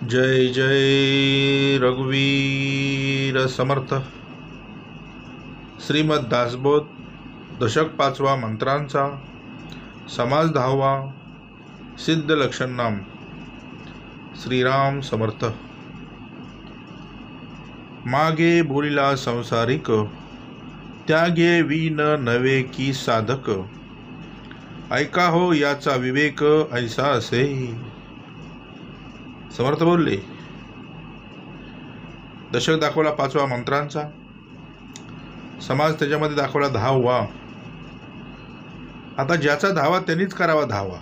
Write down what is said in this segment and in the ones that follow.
जय जय रघुवीर समर्थ। श्रीमद दासबोध दशक 5वा मंत्रांचा समास 10वा सिद्ध लक्षण नाम। श्रीराम समर्थ। मागे बोलिला संसारिक, त्यागे विन नवे की साधक। ऐका हो याचा विवेक ऐसा असे। समर्थ बोलले। दशक दाखवला 5वा मंत्रांचा, समाज त्याच्यामध्ये दाखवला 10वा। आता ज्याचा धावा त्यांनीच करावा धावा।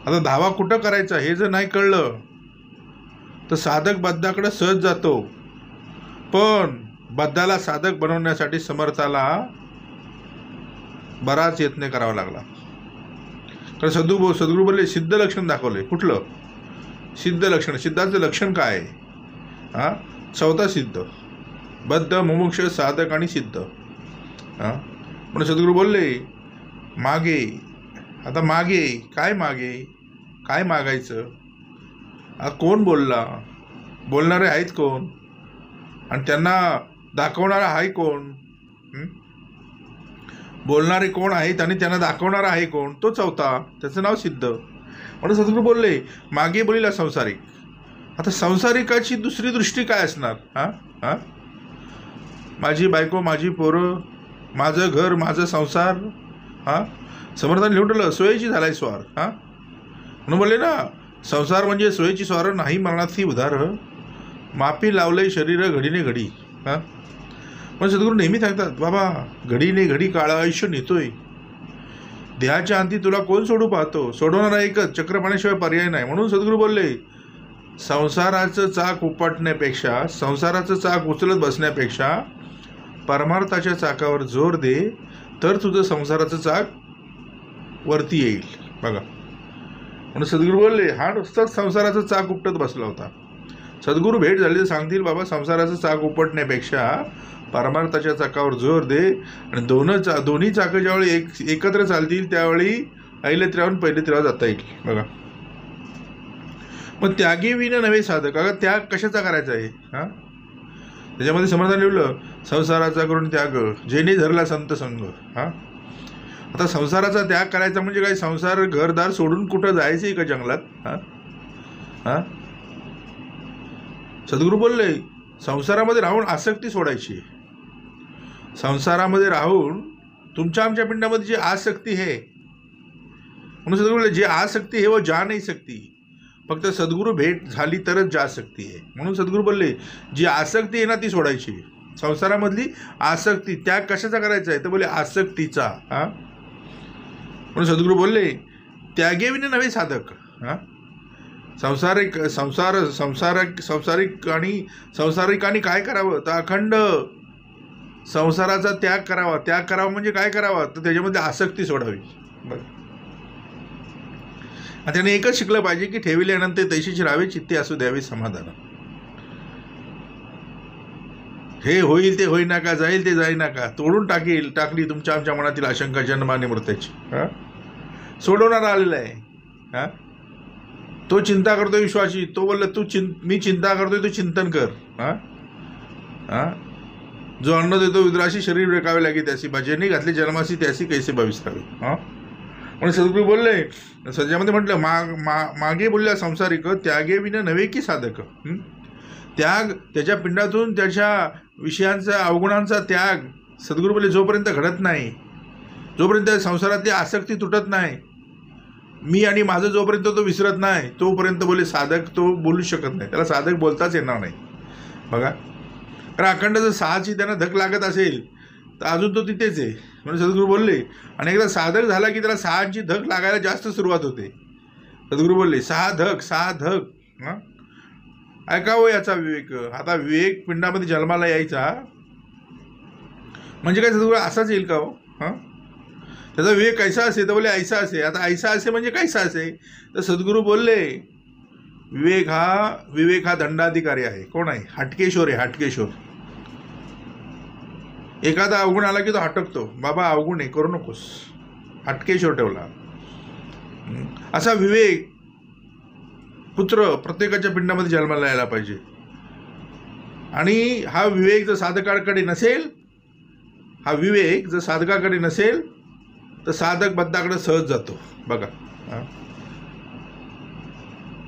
आता धावा कुठं करायचा हे जर नाही कळलं तर साधक बद्धाकडे सहज जातो, पण बद्धाला साधक बनवण्यासाठी समर्थाला बराच यत्न करावा लागला। कारण सद्गुरू बोलले सिद्ध लक्षण दाखवले। कुठलं सिद्ध लक्षण? सिद्धाचं लक्षण काय आहे? चौथा सिद्ध, बद्ध, मुमुक्ष, साधक आणि सिद्ध। म्हणून सद्गुरू बोलले मागे। आता मागे काय? काय मागायचं? कोण बोलला? बोलणारे आहेत कोण? आणि त्यांना दाखवणारा आहे कोण? बोलणारे कोण आहेत आणि त्यांना दाखवणारा आहे कोण? तो चौथा, त्याचं नाव सिद्ध। म्हणून सद्गुरू बोलले मागे बोलिला संसारिक। आता संसारिकाची दुसरी दृष्टी काय असणार? माझी बायको, माझी पोरं, माझं घर, माझं संसार। समर्थाने लिहून ठेवलं सोयीची झालाय स्वार। म्हणून बोलले ना, संसार म्हणजे सोयीची स्वार नाही मरणाची उधार। मापी लावलंय शरीर घडीने घडी। पण सद्गुरू नेहमी सांगतात बाबा, घडीने घडी काळं आयुष्य नेतोय। देहाच्या अंती तुला कोण सोडू पाहतो? सोडवणारा एकच, चक्र पाण्याशिवाय पर्याय नाही। म्हणून सद्गुरू बोलले संसाराचं चाक उपटण्यापेक्षा, संसाराचं चाक उचलत बसण्यापेक्षा परमार्थाच्या चाकावर जोर दे, तर तुझं संसाराचं चाक वरती येईल। बघा, म्हणून सद्गुरू बोलले हा नुसताच संसाराचं चाक उपटत बसला होता। सद्गुरू भेट झाली तर सांगतील बाबा, संसाराचं चाक उपटण्यापेक्षा परमार्थाच्या चाकावर जोर दे, आणि दोन्ही चाकं ज्यावेळी एकत्र चालतील त्यावेळी ऐले त्र्याहून पहिले त्र्यावर जाता येईल। बघा, मग त्यागे विना नवे साधक। अगं त्याग कशाचा करायचा आहे? त्याच्यामध्ये समर्थाने लिहिलं संसाराचा करून त्याग, जेने धरला संत संग। आता संसाराचा त्याग करायचा म्हणजे काय? संसार घरदार सोडून कुठं जायचं आहे का जंगलात? सद्गुरू बोलले संसारामध्ये राहून आसक्ती सोडायची। संसारामध्ये राहून तुमच्या आमच्या पिंडामध्ये जी आसक्ती आहे, म्हणून सद्गुरू बोलले जी आसक्ती है वो जा नाही सकती, फक्त सद्गुरू भेट झाली तरच जा सकती है। म्हणून सद्गुरू बोलले जी आसक्ती आहे ना ती सोडायची। संसारामधली आसक्ती, त्याग कशाचा करायचा आहे? तर बोले आसक्तीचा। म्हणून सद्गुरू बोलले त्यागे विना नवे साधक। संसारिकांनी काय करावं? तर अखंड संसाराचा त्याग करावा। त्याग करावा म्हणजे काय करावा? तर त्याच्यामध्ये आसक्ती सोडावी। त्याने एकच शिकलं पाहिजे की ठेविल्यानंतर तैशीच राहावे, चित्ते असू द्यावे समाधान। हे होईल ते होईना का, जाईल ते जाईना का, तोडून टाकली तुमच्या आमच्या मनातील आशंका जन्माने मृत्यूची। सोडवणारा आलेला आहे। तो चिंता करतोय विश्वाची। तो बोलला मी चिंता करतोय, तू चिंतन कर। जो अन्न देतो विद्राशी, शरीर रेकावे लागे त्यासी, भजनी घातले जन्मासी त्यासी कैसे भविष्यावे। म्हणून सद्गुरू बोलले सध्यामध्ये म्हटलं मागे बोलल्या संसारिक, त्यागे विना नवे की साधक। त्याग त्याच्या पिंडातून त्याच्या विषयांचा अवगुणांचा त्याग सद्गुरू बोलले जोपर्यंत घडत नाही, जोपर्यंत संसारातली आसक्ती तुटत नाही, मी आणि माझं जोपर्यंत तो विसरत नाही, तोपर्यंत बोले साधक तो बोलू शकत नाही। त्याला साधक बोलताच येणार नाही। बघा, कारण अखंड जर सहाची त्यांना धक लागत असेल तर अजून तो तिथेच आहे। म्हणून सद्गुरू बोलले, आणि एकदा साधक झाला की त्याला सहाची धक लागायला जास्त सुरुवात होते। सद्गुरू बोलले सहा धक। ऐकावं याचा विवेक। आता विवेक पिंडामध्ये जन्माला यायचा म्हणजे काय? सद्गुरू असाच येईल का हो? त्याचा विवेक कैसा असे? तर बोले ऐसा असे। आता ऐसा असे म्हणजे कैसा असे? तर सद्गुरू बोलले विवेक हा दंडाधिकारी आहे। कोण आहे? हटकेश्वर आहे, हटकेश्वर। एखादा अवगुण आला की तो हटकतो, बाबा अवगुण आहे करू नकोस, हटकेश्वर ठेवला. असा विवेक पुत्र प्रत्येकाच्या पिंडामध्ये जन्माला यायला पाहिजे. आणि हा विवेक जर साधकाकडे नसेल, हा विवेक जर साधकाकडे नसेल तर साधक बद्धाकडे सहज जातो. बघा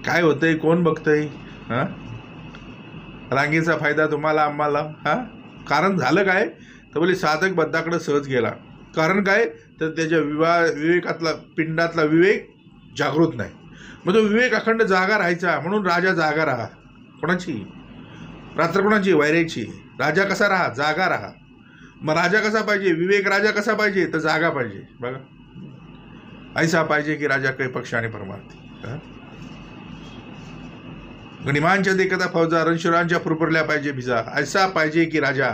काय होतंय, कोण बघतंय? रांगेचा फायदा तुम्हाला आम्हाला. कारण झालं काय तर बोले साधक बद्धाकडे सहज गेला. कारण काय तर त्याच्या विवेकातला पिंडातला विवेक जागृत नाही. मग तो विवेक अखंड जागा राहायचा. म्हणून राजा जागा राहा. कोणाची रात्र? कोणाची? वैराची. राजा कसा राहा? जागा राहा. मग राजा कसा पाहिजे? विवेक राजा कसा पाहिजे तर जागा पाहिजे. बघा ऐसा पाहिजे की राजा काही पक्ष आणि परमार्थी. गणिमांच्या देखता फौजा रणशुरांच्या फुरफुरल्या पाहिजे भिजा. ऐसा पाहिजे की राजा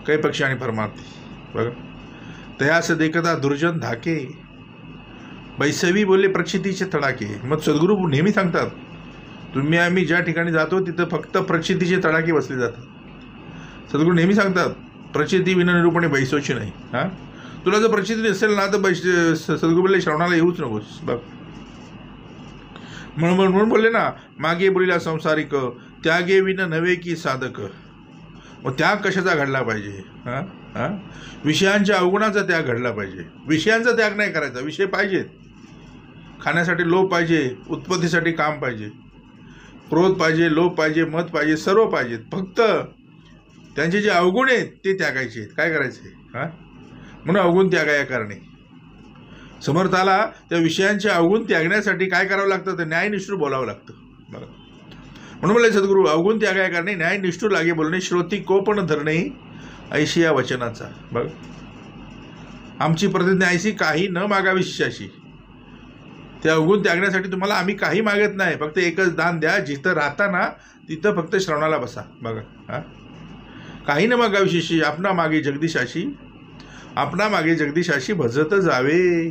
काही पक्ष आणि परमार्थी. बघा तयास देखता दुर्जन धाके बैसवी बोलले प्रचितीचे तडाके. मग सद्गुरू नेहमी सांगतात तुम्ही आम्ही ज्या ठिकाणी जातो तिथं फक्त प्रचितीचे तडाके बसले जातात. सद्गुरू नेहमी सांगतात प्रचिती विना निरूपणे बैसोची नाही. तुला जर प्रचिती नसेल ना तर सद्गुरू बोलले श्रवणाला येऊच नकोस. बघ म्हणून बोलले ना मागे बोलीला संसारिक त्यागे विन नव्हे की साधक. मग त्याग कशाचा घडला पाहिजे? विषयांच्या अवगुणाचा त्याग घडला पाहिजे. विषयांचा त्याग नाही करायचा. विषय पाहिजेत, खाण्यासाठी लोभ पाहिजे, उत्पत्तीसाठी काम पाहिजे, क्रोध पाहिजे, लोभ पाहिजे, मत पाहिजे, सर्व पाहिजेत. फक्त त्यांचे जे अवगुण आहेत ते त्यागायचे आहेत. काय करायचे? म्हणून अवगुण त्यागाया करणे. समर्थाला त्या विषयांचे अवगुण त्यागण्यासाठी काय करावं लागतं तर न्यायनिष्ठूर बोलावं लागतं. बघा म्हणून बोलले सद्गुरू अवगुण त्यागाया करणे न्यायनिष्ठूर लागे बोलणे श्रोती कोपण धरणे ऐशी या वचनाचा. बघ आमची प्रतिज्ञा ऐशी काही न मागावी शिष्याशी. ते अवगुण त्यागण्यासाठी तुम्हाला आम्ही काही मागत नाही. फक्त एकच दान द्या, जिथं राहता ना तिथं फक्त श्रवणाला बसा. बघा काही न मागावी शिष्य आपणा मागे जगदीशाशी, आपणा मागे जगदीशाशी भजत जावे.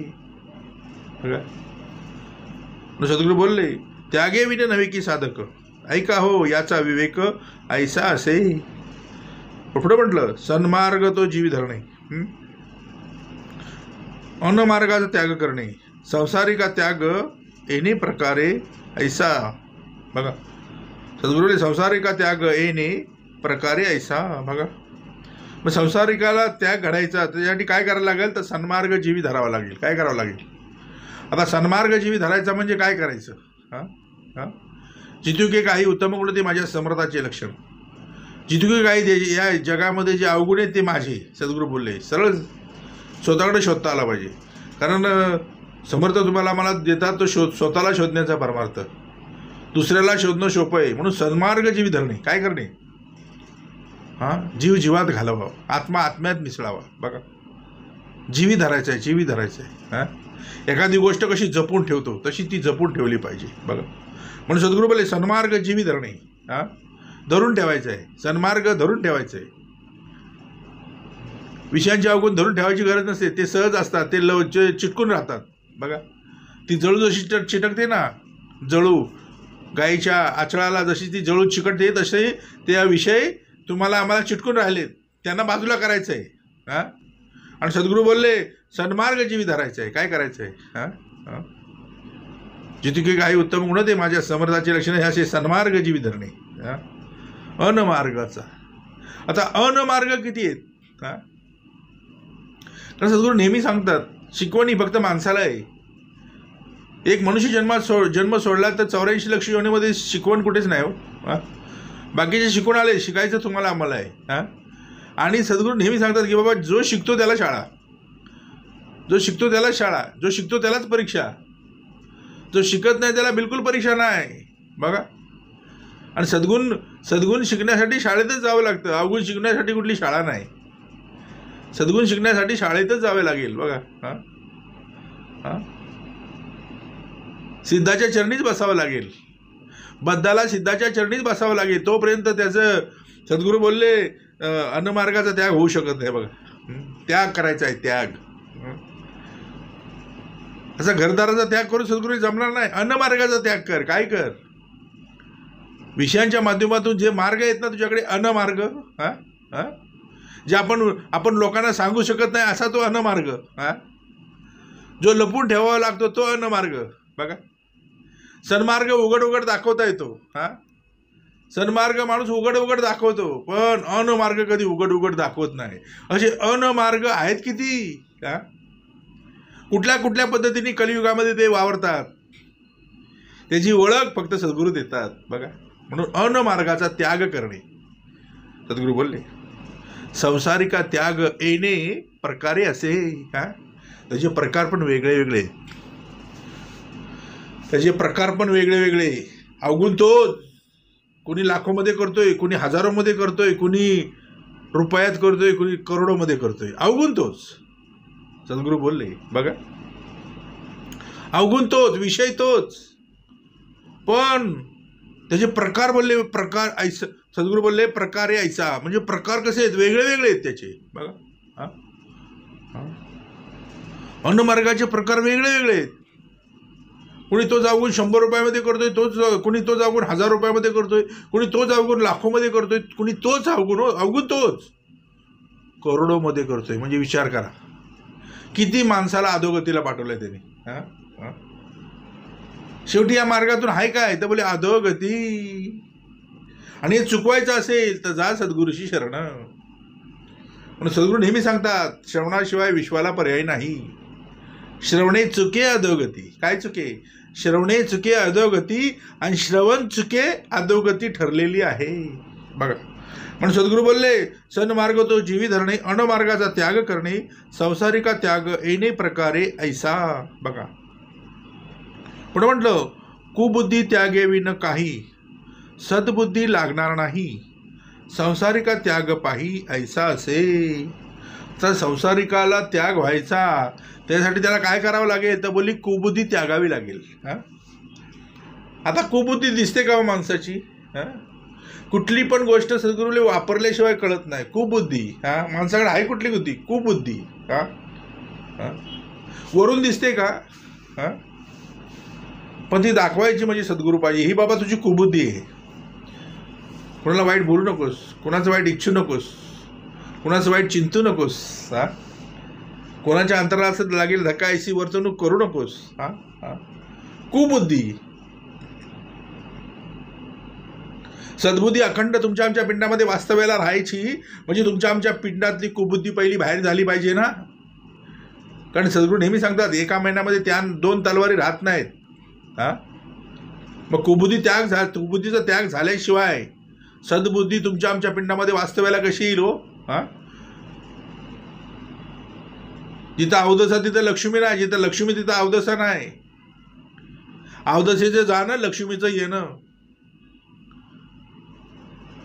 बघा सद्गुरू बोलले त्यागे विन नव्हे की साधक. ऐका हो याचा विवेक ऐसा असे. पुढे म्हटलं सन्मार्ग तो जीवी धरणे, अनमार्गाचा त्याग करणे, संसारिका त्याग येणे प्रकारे ऐसा. बघा सद्गुरूने संसारिका त्याग येणे प्रकारे ऐसा. बघा मग संसारिकाला त्याग घडायचा त्यासाठी काय करायला लागेल तर सन्मार्ग जीवी धरावा लागेल. काय करावं लागेल? आता सन्मार्ग जीवी धरायचा म्हणजे काय करायचं? जितुके काही उत्तम गुण ते माझ्या समर्थाचे लक्षण. जितुके काही या जगामध्ये जे अवगुण आहेत ते माझे. सद्गुरू बोलले सरळ स्वतःकडे शोधता आला पाहिजे. कारण समर्थ तुम्हाला मला देतात तो स्वतःला शोधण्याचा परमार्थ. दुसऱ्याला शोधणं सोपं आहे. म्हणून सन्मार्ग जीवी धरणे काय करणे? जीव जीवात घालवावा, आत्मा आत्म्यात मिसळावा. बघा जीवी धरायचं आहे, जीवी धरायचं आहे. एखादी गोष्ट कशी जपून ठेवतो तशी ती जपून ठेवली पाहिजे. बघा म्हणून सद्गुरू बोलले सन्मार्ग जीवी धरणे. धरून ठेवायचं आहे. सन्मार्ग धरून ठेवायचं आहे. विषयांचे अवगुण धरून ठेवायची गरज नसते. ते सहज असतात. ते चिटकून राहतात. बघा ती जळू जशी चिटकते ना, जळू गाईच्या आचळाला जशी ती जळू चिकटते तसे ते विषय तुम्हाला आम्हाला चिटकून राहिले, त्यांना बाजूला करायचं आहे. आणि सद्गुरू बोलले सन्मार्ग जीवी धरायचं आहे. काय करायचं आहे? जितके काही उत्तम गुण ते माझ्या समर्थाचे लक्षण हे असे सन्मार्ग जीवी धरणे. अनमार्गाचा. आता अनमार्ग किती आहेत? कारण सद्गुरू नेहमी सांगतात शिकवणी फक्त माणसाला आहे. एक मनुष्य जन्म सोडला तर 84 लक्ष योनीमध्ये शिकवण कुठेच नाही हो. बाकीचे शिकून आले, शिकायचं तुम्हाला आम्हाला आहे. आणि सद्गुरू नेहमी सांगतात की बाबा जो शिकतो त्याला शाळा, जो शिकतो त्याला शाळा, जो शिकतो त्यालाच परीक्षा, जो शिकत नाही त्याला बिलकुल परीक्षा नाही. बघा आणि सद्गुण शिकण्यासाठी शाळेतच जावं लागतं. अवगुण शिकण्यासाठी कुठली शाळा नाही. सद्गुण शिकण्यासाठी शाळेतच जावे लागेल. बघा सिद्धाच्या चरणीच बसावं लागेल. बद्धाला सिद्धाच्या चरणीच बसावं लागेल. तोपर्यंत त्याचं सद्गुरू बोलले अन्नमार्गाचा त्याग होऊ शकत नाही. बघा त्याग करायचा आहे. त्याग असा घरदाराचा त्याग करून सद्गुरू जमणार नाही. अन्नमार्गाचा त्याग कर. काय कर? विषयांच्या माध्यमातून जे मार्ग आहेत ना तुझ्याकडे अनमार्ग, जे आपण लोकांना सांगू शकत नाही असा तो अनमार्ग, हा, जो लपून ठेवावा लागतो तो अनमार्ग. बघा, सन्मार्ग उघड उघड दाखवता येतो, हा, सन्मार्ग माणूस उघड उघड दाखवतो, पण अनमार्ग कधी उघड उघड दाखवत नाही. असे अनमार्ग आहेत किती, हा, कुठल्या कुठल्या पद्धतीने कलियुगामध्ये ते वावरतात, त्याची ओळख फक्त सद्गुरू देतात. बघा, म्हणून अनमार्गाचा त्याग करणे. सद्गुरू बोलले, संसारिका त्याग येणे प्रकारे असे, हा, त्याचे प्रकार पण वेगळे वेगळे, त्याचे प्रकार पण वेगळे वेगळे. अवगुण तोच, कुणी लाखोमध्ये करतोय, कुणी हजारोमध्ये करतोय, कुणी रुपयात करतोय, कुणी करोडोमध्ये करतोय. अवगुण तोच, सद्गुरू बोलले. बघा, अवगुण तोच, विषय तोच, पण त्याचे प्रकार बोलले, प्रकार ऐसा. सद्गुरू बोलले प्रकारे ऐसा, म्हणजे प्रकार कसे आहेत, वेगळे वेगळे आहेत त्याचे. बघा, हा, अन्नमार्गाचे प्रकार वेगळे वेगळे आहेत. कुणी तोच अवगुण 100 रुपयामध्ये करतोय, कुणी तोच अवगुण 1000 रुपयामध्ये करतोय, कुणी तोच अवगुण लाखोमध्ये करतोय, कुणी तोच अवगुण तोच करोडोमध्ये करतोय. म्हणजे विचार करा, किती माणसाला अधोगतीला पाठवलंय त्याने. हा, हा, शेवटी या मार्गातून आहे काय, तर बोले अधोगती. आणि हे चुकवायचं असेल तर जा सद्गुरूशी शरण. म्हणून सद्गुरू नेहमी सांगतात, श्रवणाशिवाय विश्वाला पर्याय नाही. श्रवणे चुके अधोगती. काय चुके? श्रवणे चुके अधोगती, आणि श्रवण चुके अधोगती ठरलेली आहे. बघा, म्हणून सद्गुरू बोलले, सन्मार्ग तो जीवी धरणे, अनमार्गाचा त्याग करणे, संसारिका त्याग येणे प्रकारे ऐसा. बघा, पुढे म्हटलं, कुबुद्धी त्यागेवी न काही, सद्बुद्धी लागणार नाही, संसारिका त्याग पाही ऐसा असे. तर संसारिकाला त्याग व्हायचा, त्यासाठी त्याला काय करावं लागेल, तर बोलली कुबुद्धी त्यागावी लागेल. हा, आता कुबुद्धी दिसते का माणसाची? हा, कुठली पण गोष्ट सद्गुरूले वापरल्याशिवाय कळत नाही. कुबुद्धी, हा, माणसाकडे आहे कुठली बुद्धी? कुबुद्धी. हा, हा, वरून दिसते का? हा, पण ती दाखवायची म्हणजे सद्गुरू पाहिजे. ही बाबा तुझी कुबुद्धी आहे. कोणाला वाईट बोलू नकोस, कोणाचं वाईट इच्छू नकोस, कोणाचं वाईट चिंतू नकोस, हा, कोणाच्या अंतराला लागेल धक्का ऐशी वर्तणूक करू नकोस. हा, हा, कुबुद्धी. सद्बुद्धी अखंड तुमच्या आमच्या पिंडामध्ये वास्तव्याला राहायची, म्हणजे तुमच्या आमच्या पिंडातली कुबुद्धी पहिली बाहेर झाली पाहिजे ना. कारण सद्गुरू नेहमी सांगतात, एका महिन्यामध्ये त्या 2 तलवारी राहत नाहीत. हा, मग कुबुद्धीचा त्याग झाल्याशिवाय सद्बुद्धी तुमच्या आमच्या पिंडामध्ये वास्तव्याला कशी येईल हो? हा, जिथं अवदसा तिथं लक्ष्मी नाही, जिथं लक्ष्मी तिथं अवदसा नाही. अवदसेचं जाणं, लक्ष्मीचं येणं.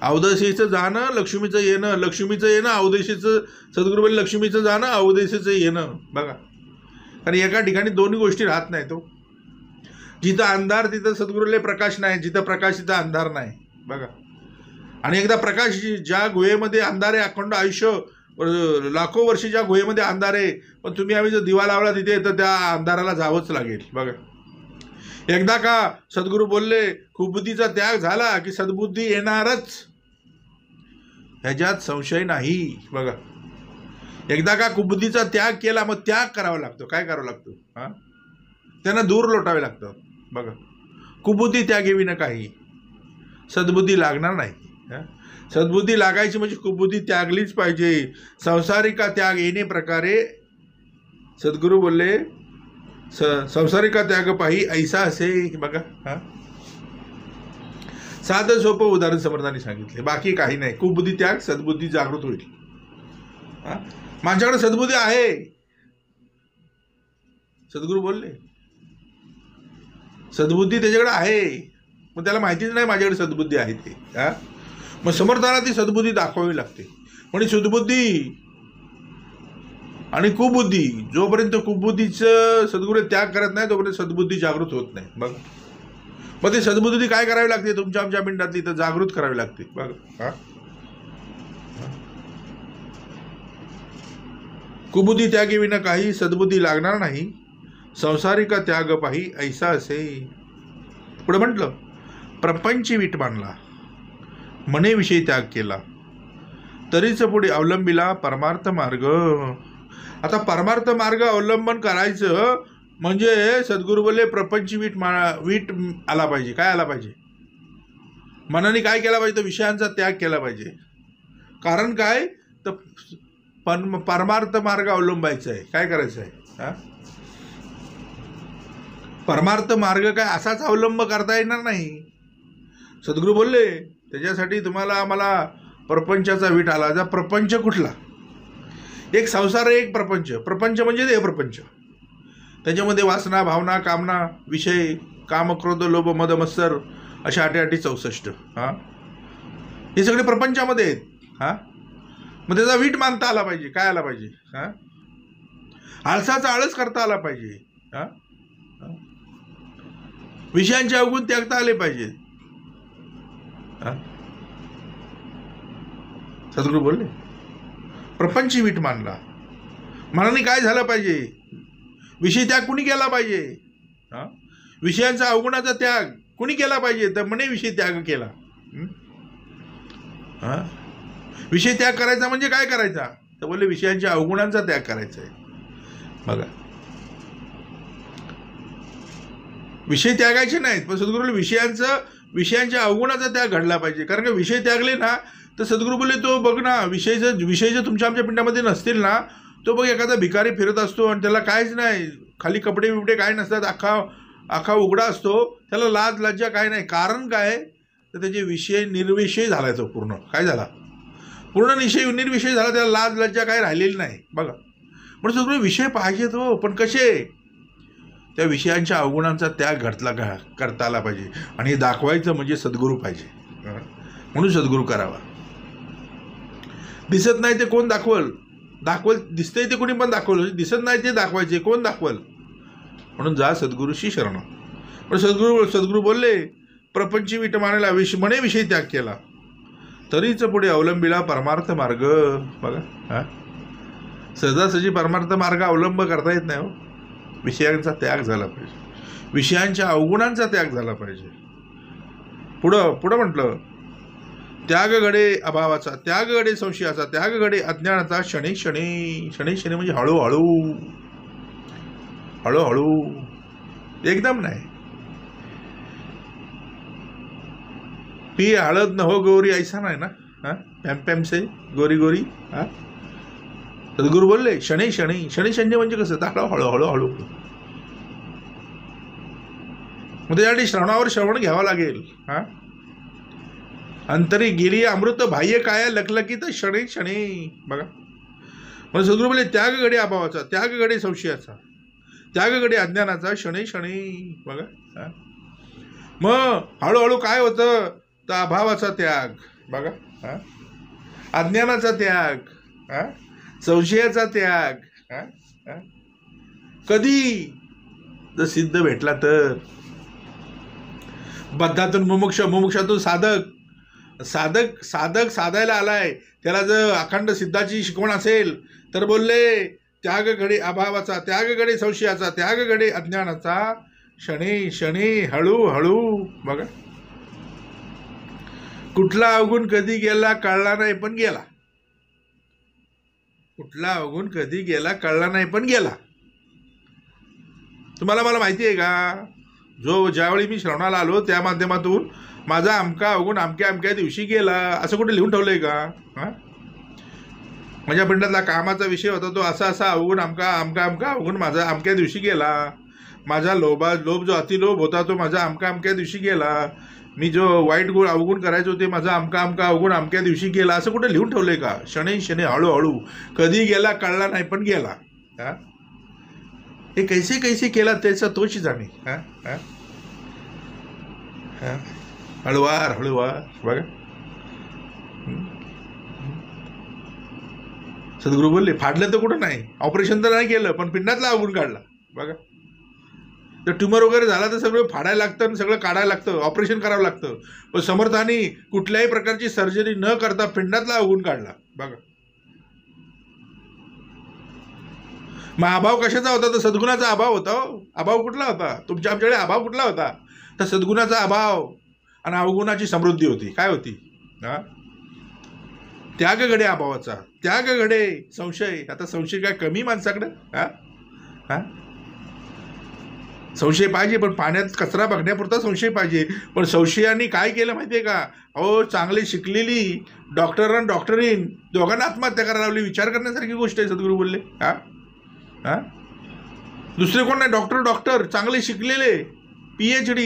अवदसेचं जाणं, लक्ष्मीचं येणं, लक्ष्मीचं येणं, अवदसेचं. सद्गुरू बोलले लक्ष्मीचं जाणं, अवदसेचं येणं. बघा, कारण एका ठिकाणी दोन्ही गोष्टी राहत नाही. तो जिथं अंधार तिथं सद्गुरूले प्रकाश नाही, जिथं प्रकाश तिथं अंधार नाही. बघा, आणि एकदा प्रकाश, ज्या गुहेमध्ये अंधार आहे, अखंड आयुष्य लाखो वर्ष ज्या गुहेमध्ये अंधार आहे, पण तुम्ही आम्ही जर दिवा लावला तिथे, तर त्या अंधाराला जावंच लागेल. बघा, एकदा का सद्गुरू बोलले कुबुद्धीचा त्याग झाला की सद्बुद्धी येणारच, ह्याच्यात संशय नाही. बघा, एकदा का कुबुद्धीचा त्याग केला, मग त्याग करावा लागतो. काय करावं लागतो? हा, त्यांना दूर लोटावे लागतं. बघा, कुबुद्धी त्यागेवी न काही, सद्बुद्धी लागणार नाही. सद्बुद्धी लागायची म्हणजे कुबुद्धी त्यागलीच पाहिजे. संसारिका त्याग येणे प्रकारे सद्गुरू बोलले, संसारिका त्याग पाही ऐसा असे. बघा, हा, साधं सोपं उदाहरण समर्थांनी सांगितले, बाकी काही नाही. कुबुद्धी त्याग, सद्बुद्धी जागृत होईल. हा, माझ्याकडे सद्बुद्धी आहे, सद्गुरू बोलले, सद्बुद्धी त्याच्याकडे आहे, मग त्याला माहितीच नाही माझ्याकडे सद्बुद्धी आहे ते. हा, मग समर्थाला ती सद्बुद्धी दाखवावी लागते. म्हणजे सद्बुद्धी आणि कुबुद्धी, जोपर्यंत कुबुद्धीचं सद्गुरू त्याग करत नाही तोपर्यंत सद्बुद्धी जागृत होत नाही. बघ, मग ते सद्बुद्धी काय करावी लागते? तुमच्या आमच्या पिंडातली तर जागृत करावी लागते. बघ, हा, कुबुद्धी त्यागी विना काही, सद्बुद्धी लागणार नाही, संसारिका त्याग पाही ऐसा असे. पुढे म्हटलं, प्रपंची वीट बांधला, मनेविषयी त्याग केला, तरीच पुढे अवलंबिला परमार्थ मार्ग. आता परमार्थ मार्ग अवलंबन करायचं म्हणजे सद्गुरू बोलले प्रपंच वीट आला पाहिजे. काय आला पाहिजे? मनाने काय केला पाहिजे? तर विषयांचा त्याग केला पाहिजे. कारण काय? तर परमार्थ मार्ग अवलंबायचा आहे. काय करायचं आहे? परमार्थ मार्ग काय असाच अवलंब करता येणार नाही. सद्गुरू बोलले त्याच्यासाठी तुम्हाला आम्हाला प्रपंचाचा वीट आला. जा प्रपंच कुठला? एक संसार, एक प्रपंच. प्रपंच म्हणजे देह प्रपंच. त्याच्यामध्ये वासना, भावना, कामना, विषय, काम, क्रोध, लोभ, मद, मत्सर अशा 8-64 हे सगळे प्रपंचामध्ये आहेत. मग त्याचा वीट मानता आला पाहिजे. काय आला पाहिजे? आळसाचा आळस करता आला पाहिजे. विषयांचे अवगुण त्यागता आले पाहिजे. सद्गुरू बोलले प्रपंची वीट मानला. मनाने काय झालं पाहिजे? विषय त्याग कुणी केला पाहिजे? विषयांचा अवगुणाचा त्याग कुणी केला पाहिजे? तर म्हणे विषय त्याग केला. विषय त्याग करायचा म्हणजे काय करायचा? तर बोलले विषयांच्या अवगुणांचा त्याग करायचा आहे. बघा, विषय त्यागायचे नाहीत, पण सद्गुरू विषयांच्या अवगुणाचा त्याग घडला पाहिजे. कारण का विषय त्यागले ना तर सद्गुरू बोलले तो बघ ना, विषय जर तुमच्या आमच्या पिंडामध्ये नसतील ना, तो बघ एखादा भिकारी फिरत असतो आणि त्याला काहीच नाही, खाली कपडे बिपडे काय नसतात, अख्खा उघडा असतो, त्याला लाज लज्जा काय नाही. कारण काय? तर त्याचे विषय निर्विषय झाला. तो पूर्ण काय झाला? पूर्ण निर्विषय झाला. त्याला लाज लज्जा काय राहिलेली नाही. बघा, म्हणून सगळे विषय पाहिजेत हो, पण कसे? त्या विषयांच्या अवगुणांचा त्याग करता आला पाहिजे. आणि हे दाखवायचं म्हणजे सद्गुरू पाहिजे. म्हणून सद्गुरू करावा. दिसत नाही ते कोण दाखवल? दिसतंय ते कोणी पण दाखवलं. दिसत नाही ते दाखवायचे, कोण दाखवल? म्हणून जा सद्गुरूशी शरण. पण सद्गुरू बोलले प्रपंची वीट मानायला म्हणे विषय त्याग केला. तरीच पुढे अवलंबिला परमार्थ मार्ग. बघा, सहजासहजी परमार्थ मार्ग अवलंब करता येत नाही हो. विषयांचा त्याग झाला पाहिजे. विषयांच्या अवगुणांचा त्याग झाला पाहिजे. पुढं म्हटलं त्याग घडे अभावाचा, त्याग घडे संशयाचा, त्याग घडे अज्ञानाचा. शनी शनी शनी शनी म्हणजे हळूहळू हळूहळू, एकदम नाही. पी हळद न हो गोरी ऐसा नाही ना. पॅम पॅम से गोरी गोरी. सद्गुरू बोलले शनी शनी शनी शनी म्हणजे कसं? तर हळूहळू हळू. मग त्यासाठी श्रवणावर श्रवण घ्यावं लागेल. अंतरी गिरी अमृत बाह्य काय लखलखीत शनी शनी. बघा, मग सद्गुरू बोलले त्याग घडे अभावाचा, त्याग घडे संशयाचा, त्याग घडे अज्ञानाचा. शनी शनी. बघा, मग हळूहळू काय होतं? तर अभावाचा त्याग. बघा, अज्ञानाचा त्याग, संशयाचा त्याग. कधी? जर सिद्ध भेटला तर. बद्धातून मुमुक्षातून साधक साधायला आलाय, त्याला जर अखंड सिद्धाची शिकवण असेल तर बोलले त्याग घडे अभावाचा, त्याग घडे संशयाचा, त्याग घडे अज्ञानाचा. शनी शनी हळूहळू. बघा, कुठला अवगुण कधी गेला कळला नाही, पण गेला. कुठला अवगुण कधी गेला कळला नाही, पण गेला. तुम्हाला मला माहिती आहे का? ज्यावेळी मी श्रवणाला आलो त्या माध्यमातून माझा अमका अवगुण अमक्या अमक्या दिवशी गेला असं कुठे लिहून ठेवलंय का? माझ्या पिंडातला कामाचा विषय होता तो असा अवगुण अमका अवगुण माझा अमक्या दिवशी गेला. माझा लोभ जो अतिलोभ होता तो माझा अमक्या दिवशी गेला. मी जो वाईट गुण अवगुण करायचे होते माझा अमका अवगुण अमक्या दिवशी गेला असं कुठे लिहून ठेवलंय का? शनी शनी हळूहळू, कधी गेला कळला नाही, पण गेला. हे कैसे केला त्याचा तोच जाणे. हळुवार हळुवार. बघा, सद्गुरू बोलले फाडलं तर कुठं नाही, ऑपरेशन तर नाही केलं, पण पिंडातला अवगुण काढला. बघा, तर ट्युमर वगैरे झाला तर सगळं फाडायला लागतं आणि सगळं काढायला लागतं, ऑपरेशन करावं लागतं. पण समर्थांनी कुठल्याही प्रकारची सर्जरी न करता पिंडातला अवगुण काढला. बघा, मग अभाव कशाचा होता? तर सद्गुणाचा अभाव होता. अभाव कुठला होता? तुमच्या आमच्याकडे अभाव कुठला होता? तर सद्गुणाचा अभाव आणि अवगुणाची समृद्धी होती. काय होती? त्याग घडे अभावाचा, त्याग घडे संशय. आता संशय काय कमी माणसाकडं? हा हा संशय पाहिजे, पण पाण्यात कचरा बघण्यापुरता संशय पाहिजे. पण संशयाने काय केलं माहितीये का? अहो, चांगली शिकलेली डॉक्टर आणि डॉक्टरीन दोघांना आत्महत्या करायला लावली. विचार करण्यासारखी गोष्ट आहे. सद्गुरू बोलले हा हा दुसरे कोण नाही, डॉक्टर चांगले शिकलेले PhD,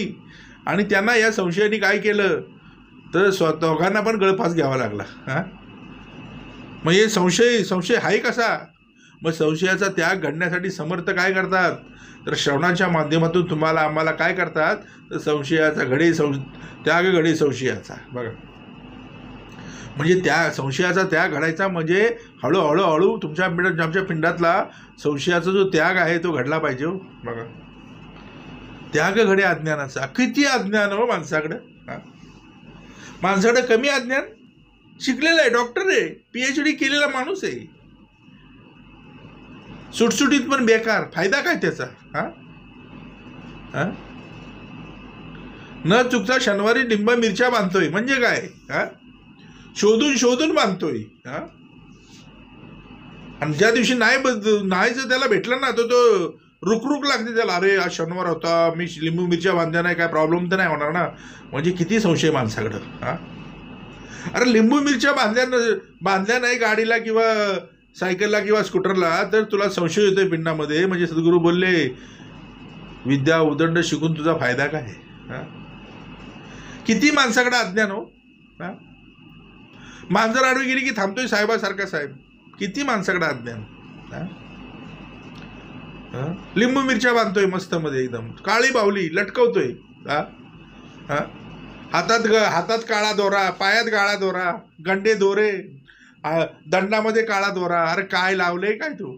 आणि त्यांना या संशयाने काय केलं तर दोघांना पण गळफास घ्यावा लागला. हा मग हे संशय आहे कसा? मग संशयाचा त्याग घडण्यासाठी समर्थ काय करतात तर श्रवणाच्या माध्यमातून तुम्हाला आम्हाला काय करतात तर संशयाचा घडे त्याग घडे संशयाचा. बघा, म्हणजे त्या संशयाचा त्याग घडायचा म्हणजे हळूहळू तुमच्या आमच्या पिंडातला संशयाचा जो त्याग आहे तो घडला पाहिजे. बघा, त्याग घडे अज्ञानाचा. किती अज्ञान हो माणसाकडं. माणसाकडं कमी अज्ञान. शिकलेला आहे, डॉक्टर आहे, PhD केलेला माणूस आहे, सुटसुटीत पण बेकार. फायदा काय त्याचा? न चुकता शनिवारी लिंब मिरच्या बांधतोय म्हणजे काय? शोधून बांधतोय. आणि ज्या दिवशी नाही जर त्याला भेटलं ना तो रुक लागते त्याला. अरे आज शनिवार होता, मी लिंबू मिरच्या बांधल्या नाही, काय प्रॉब्लेम तर नाही होणार ना. म्हणजे किती संशय माणसाकडं. अरे लिंबू मिरच्या बांधल्या नाही गाडीला किंवा सायकलला किंवा स्कूटरला तर तुला संशय येतोय पिंडामध्ये. म्हणजे सद्गुरू बोलले विद्या उदंड शिकून तुझा फायदा काय? किती माणसाकडे अज्ञान हो. मांजर आडवी गेली की थांबतोय साहेबासारखा साहेब. किती माणसाकडे अज्ञान. लिंबू मिरच्या बांधतोय मस्त मध्ये एकदम, काळी बावली लटकवतोय. हातात काळा दोरा, पायात काळा दोरा, गंडे दोरे, दंडामध्ये काळा दोरा. अरे काय लावलंय काय तू?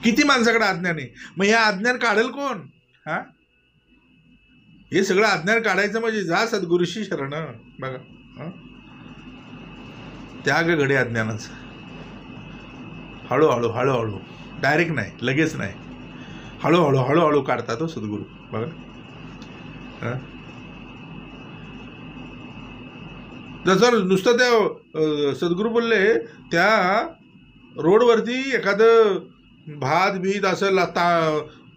किती माणसाकडे अज्ञान आहे. मग हे अज्ञान काढेल कोण? हे सगळं अज्ञान काढायचं म्हणजे जा सद्गुरूशी शरण. बघा, त्याग घडे अज्ञानाचं. हळूहळू डायरेक्ट नाही, लगेच नाही, हळूहळू काढतात हो सद्गुरू. बघा, जसं नुसतं त्या सद्गुरू बोलले त्या रोडवरती एखादं भात बीत असं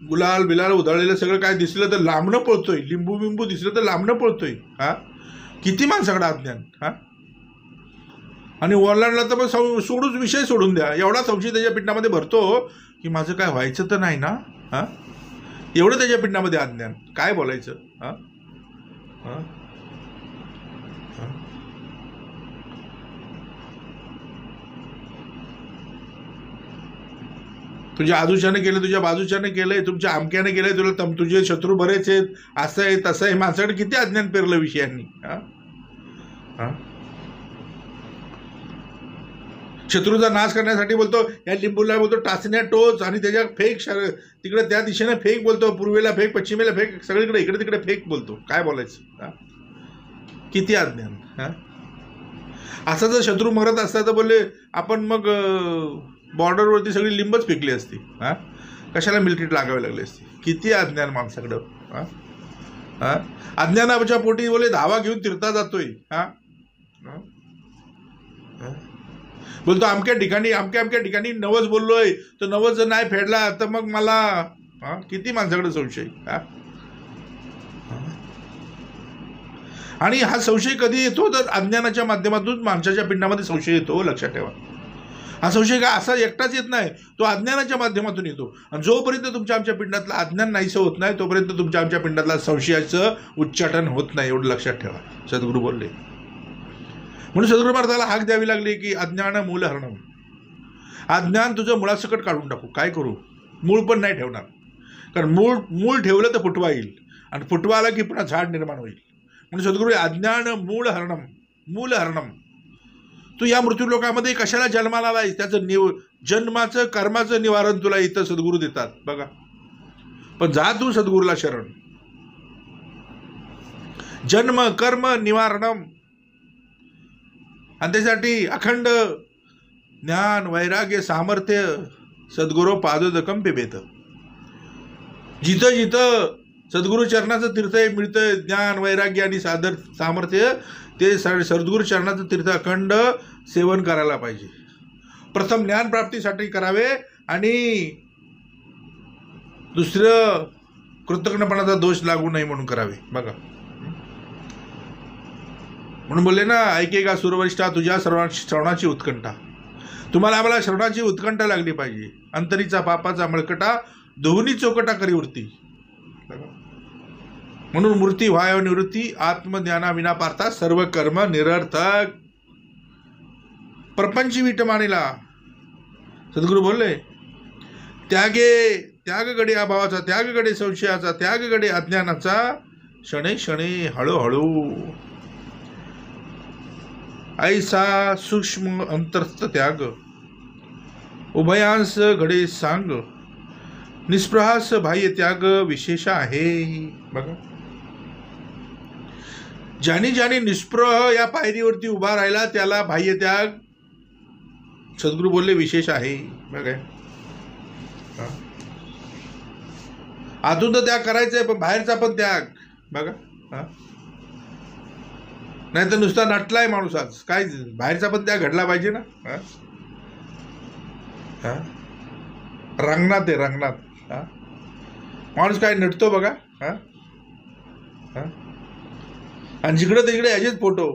गुलाल बिलाल उधळलेलं सगळं काय दिसलं तर लांबणं पळतोय. लिंबू बिंबू दिसलं तर लांबणं पळतोय. किती माणसाकडे अज्ञान. आणि ओलांडला तर मग विषय सोडून द्या. एवढा संशय त्याच्या पिंडामध्ये भरतो की माझं काय व्हायचं तर नाही ना. एवढं त्याच्या पिंडामध्ये अज्ञान. काय बोलायचं? तुझ्या आजूच्याने केलं, तुझ्या बाजूच्याने केलंय, तुमच्या आमक्याने केलंय, तुझे शत्रू बरेच आहेत, असं आहे तसं आहे. माणसाकडे किती अज्ञान पेरलं विषयांनी. शत्रूचा नाश करण्यासाठी बोलतो या लिंबूला बोलतो टाचण्या टोच आणि त्याच्या फेक तिकडे त्या दिशेने फेक बोलतो, पूर्वेला फेक, पश्चिमेला फेक, सगळीकडे इकडे तिकडे फेक बोलतो. काय बोलायचं? किती अज्ञान. असा जर शत्रू मरत असता तर बोलले आपण मग बॉर्डरवरती सगळी लिंबच फेकली असती. कशाला मिलिटरीत लागावी लागली असती. किती अज्ञान माणसाकडं. अज्ञानाच्या पोटी बोले धावा घेऊन तिरता जातोय. बोलतो अमक्या ठिकाणी नवस बोललोय तर नवस जर नाही फेडला तर मग मला. किती माणसाकडे संशय. आणि हा संशय कधी येतो तर अज्ञानाच्या माध्यमातून माणसाच्या पिंडामध्ये संशय येतो. लक्षात ठेवा. हा संशय काय असा एकटाच येत नाही, तो अज्ञानाच्या माध्यमातून येतो. आणि जोपर्यंत तुमच्या आमच्या पिंडातला अज्ञान नाहीसं होत नाही तोपर्यंत तुमच्या आमच्या पिंडातला संशयाचं उच्चाटन होत नाही. एवढं लक्षात ठेवा. सद्गुरू बोलले. म्हणून सद्गुरू महाराजाला हाक द्यावी लागली की अज्ञान मूल हरणम. अज्ञान तुझं मुळासकट काढून टाकू. काय करू? मूळ पण नाही ठेवणार. कारण मूळ ठेवलं तर फुटवा येईल आणि फुटवा आला की पुन्हा झाड निर्माण होईल. म्हणून सद्गुरू अज्ञान मूळ हरणम. तू या मृत्यू लोकामध्ये कशाला जन्माला आलायस? त्याचं जन्माचं कर्माचं निवारण तुला इथं सद्गुरू देतात. बघा, पण जा तू सद्गुरूला शरण. जन्म कर्म निवारणम. आणि त्यासाठी अखंड ज्ञान वैराग्य सामर्थ्य सद्गुरू पादोदकम पिबेत. जिथं सद्गुरू चरणाचं तीर्थ मिळतं ज्ञान वैराग्य आणि सामर्थ्य, ते सद्गुरू चरणाचं तीर्थ अखंड सेवन करायला पाहिजे. प्रथम ज्ञान प्राप्तीसाठी करावे आणि दुसरं कृतज्ञपणाचा दोष लागू नाही म्हणून करावे. बघा, म्हणून बोलले ना, ऐकेगा सुरवरिष्ठा तुझ्या श्रवणाची उत्कंठा. तुम्हाला आम्हाला श्रवणाची उत्कंठा लागली पाहिजे. अंतरीचा पापाचा मळकटा दोन्ही चौकटा करी वृत्ती. म्हणून मूर्ती व्हाय निवृत्ती आत्मज्ञाना विना पार्था सर्व कर्म निरर्थक. प्रपंची वीट मानिला. सद्गुरू बोलले, त्यागकडे अभावाचा, त्यागकडे संशयाचा, त्यागकडे अज्ञानाचा, क्षणे क्षणे हळूहळू ऐसा सूक्ष्म अंतर्स्थ त्याग उभयांस घडे सांग. निस्पृहास बाह्य त्याग विशेष आहे. बघा, ज्याने निस्पृह या पायरीवरती उभा राहिला त्याला बाह्य त्याग सद्गुरू बोलले विशेष आहे. बघा, आतून तर त्याग करायचा आहे, पण बाहेरचा पण त्याग. बघा, नाही तर नुसता नटलाय माणूस आज. काय बाहेरचा पण त्याग घडला पाहिजे ना. रंगणात आहे, रंगणात. माणूस काय नटतो बघा. आणि जिकडं तिकडे याचेच फोटो.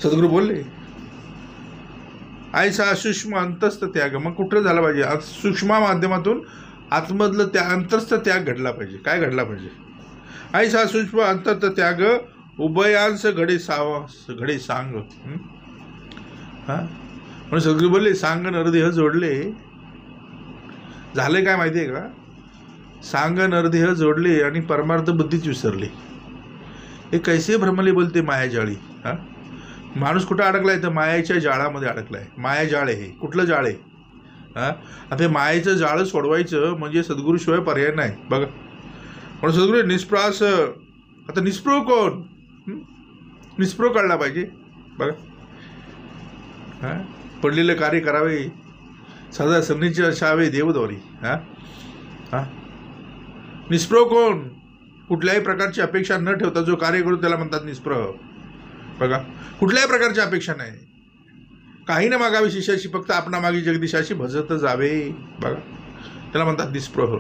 सद्गुरू बोलले, ऐसा सूक्ष्म अंतस्थ त्याग. मग कुठं झाला पाहिजे? सूक्ष्म माध्यमातून आतमधलं त्या अंतस्थ त्याग घडला पाहिजे. काय घडला पाहिजे? ऐसा सूक्ष्म अंतस्थ त्याग उभयांस घडे सांग. म्हणून सद्गुरू बोलले, सांग नरदेह जोडले. झाले काय माहिती आहे का? सांग नरदेह जोडले आणि परमार्थ बुद्धीच विसरले. हे कैसे भ्रमले बोलते मायाजाळी. माणूस कुठं अडकलाय? तर मायाच्या जाळामध्ये अडकलाय. माया जाळ आहे. कुठलं जाळ आहे? आता हे मायेचं जाळं सोडवायचं म्हणजे सद्गुरूशिवाय पर्याय नाही. बघा, म्हणून सद्गुरू निष्प्रहास. आता निष्प्रह कोण? निष्प्रह कळला पाहिजे. बघा, पडलेलं कार्य करावे, सदा सन्निधी असावे देवद्वारी. निष्प्रह कोण? कुठल्याही प्रकारची अपेक्षा न ठेवता जो कार्य करू त्याला म्हणतात निष्प्रह. बघा, कुठल्याही प्रकारची अपेक्षा नाही. काही न मागावी शिष्याशी, फक्त आपणा मागी जगदीशाशी भजत जावे. बघा, त्याला म्हणतात निष्प्रह.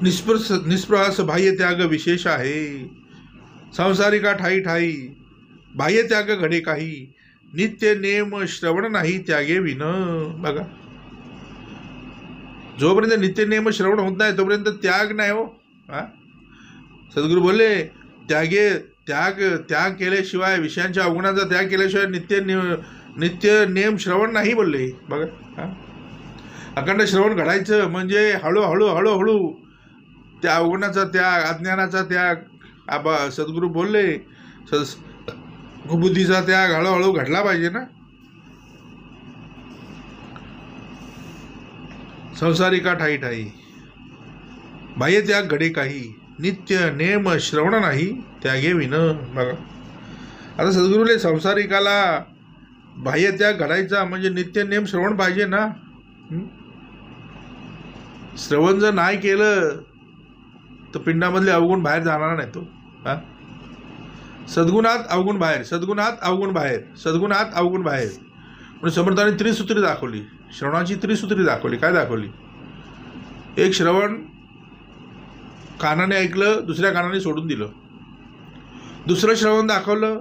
निष्प्रहास बाह्य त्याग विशेष आहे. संसारिका ठाई ठाई बाह्य त्याग घडे काही. नित्य नेम श्रवण नाही त्यागे विन. बघा, जोपर्यंत नित्य नेम श्रवण होत नाही तोपर्यंत त्याग नाही हो. सद्गुरू बोलले, त्याग केल्याशिवाय, विषयांच्या अवगुणाचा त्याग केल्याशिवाय नित्य नेम श्रवण नाही बोलले. बघा, अखंड श्रवण घडायचं म्हणजे हळूहळू त्या अवगुणाचा त्याग, अज्ञानाचा त्याग. सद्गुरू बोलले, बुद्धीचा त्याग हळूहळू घडला पाहिजे ना. संसारिका ठाई ठाई बाह्य त्याग घडे काही. नित्य नेम श्रवण नाही त्यागे विन. बघा, आता सद्गुरूले संसारिकाला बाह्य त्याग घडायचा म्हणजे नित्य नेम श्रवण पाहिजे ना. श्रवण जर नाही केलं तर पिंडामधले अवगुण बाहेर जाणार नाही तो. सद्गुणात अवगुण बाहेर, सद्गुणात अवगुण बाहेर, सद्गुणात अवगुण बाहेर. म्हणून समर्थाने त्रिसूत्री दाखवली. श्रवणाची त्रिसूत्री दाखवली. काय दाखवली? एक श्रवण कानाने ऐकलं, दुसऱ्या कानाने सोडून दिलं. दुसरं श्रवण दाखवलं,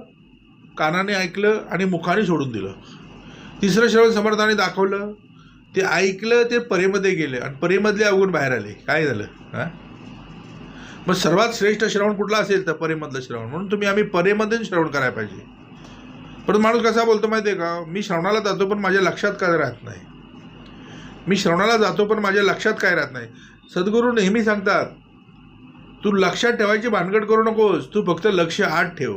कानाने ऐकलं आणि मुखाने सोडून दिलं. तिसरं श्रवण समर्थाने दाखवलं, ते ऐकलं, ते परेमध्ये गेले आणि परेमधले अवगुण बाहेर आले. काय झालं? मग सर्वात श्रेष्ठ श्रवण कुठला असेल तर परेमधलं श्रवण. म्हणून आम्ही परेमध्येच श्रवण करायला पाहिजे. परंतु माणूस कसा बोलतो माहिती आहे का? मी श्रवणाला जातो पण माझ्या लक्षात काय राहत नाही. मी श्रवणाला जातो पण माझ्या लक्षात काय राहत नाही. सद्गुरू नेहमी सांगतात, तू लक्षात ठेवायची भानगड करू नकोस, तू फक्त लक्ष आत ठेव.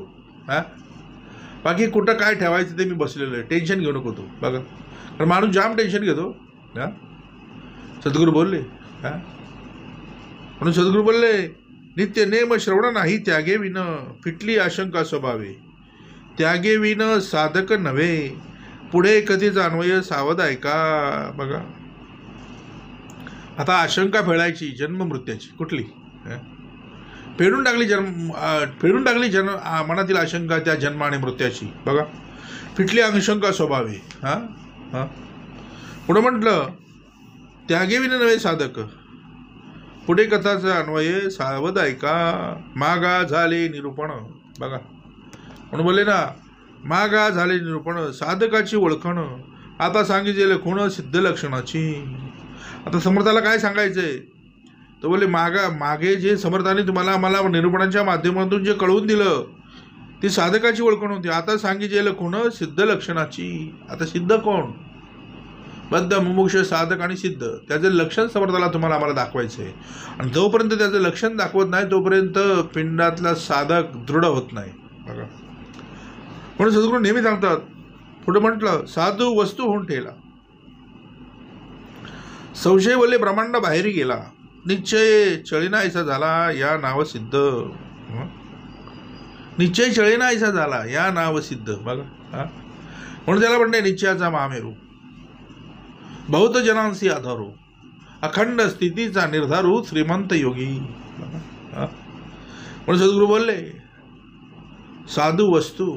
बाकी कुठं काय ठेवायचं ते मी बसलेलो आहे, टेन्शन घेऊ नको तू. बघा, कारण माणूस जाम टेन्शन घेतो. सद्गुरू बोलले. म्हणून सद्गुरू बोलले, नित्य नेम श्रवण नाही त्यागे विन. फिटली आशंका स्वभावे त्यागे विन साधक नव्हे. पुढे कधी जाणवय सावध ऐका. बघा, आता आशंका फेडायची जन्ममृत्यूची कुठली? फेडून टाकली मनातील आशंका त्या जन्म आणि मृत्याची. बघा, फिटली आशंका स्वभावे. पुढे म्हटलं, त्यागेविन नव्हे साधक. पुढे कथाचा अन्वय सावध ऐका, मागा झाले निरूपण. बघा, म्हणून बोलले ना, मागा झाले निरूपण, साधकाची ओळखण. आता सांगितलेलं खुण सिद्ध लक्षणाची. आता समर्थाला काय सांगायचंय? तर बोले, मागे जे समर्थाने तुम्हाला आम्हाला निरूपणाच्या माध्यमातून जे कळवून दिलं ती साधकाची ओळखण होती. आता सांगितलेलं खुण सिद्ध लक्षणाची. आता सिद्ध कोण? बद्ध, मुमुक्ष, साधक आणि सिद्ध. त्याचं लक्षण समर्थाला तुम्हाला आम्हाला दाखवायचं आहे. आणि जोपर्यंत त्याचं लक्षण दाखवत नाही तोपर्यंत पिंडातला साधक दृढ होत नाही. बघा, म्हणून सद्गुरू नेहमी सांगतात. पुढे म्हटलं, साधू वस्तू होऊन ठेला, संशय बोलले ब्रह्मांड बाहेर गेला, निश्चय चळीनायसा झाला या नाव सिद्ध. निश्चय चळीनायसा झाला या नाव सिद्ध. बघा, म्हणून त्याला म्हणणे निश्चयाचा महामेरू, बहुत जनांसी आधारू, अखंड स्थितीचा निर्धारू श्रीमंत योगी. म्हणून सद्गुरू बोलले, साधू वस्तू.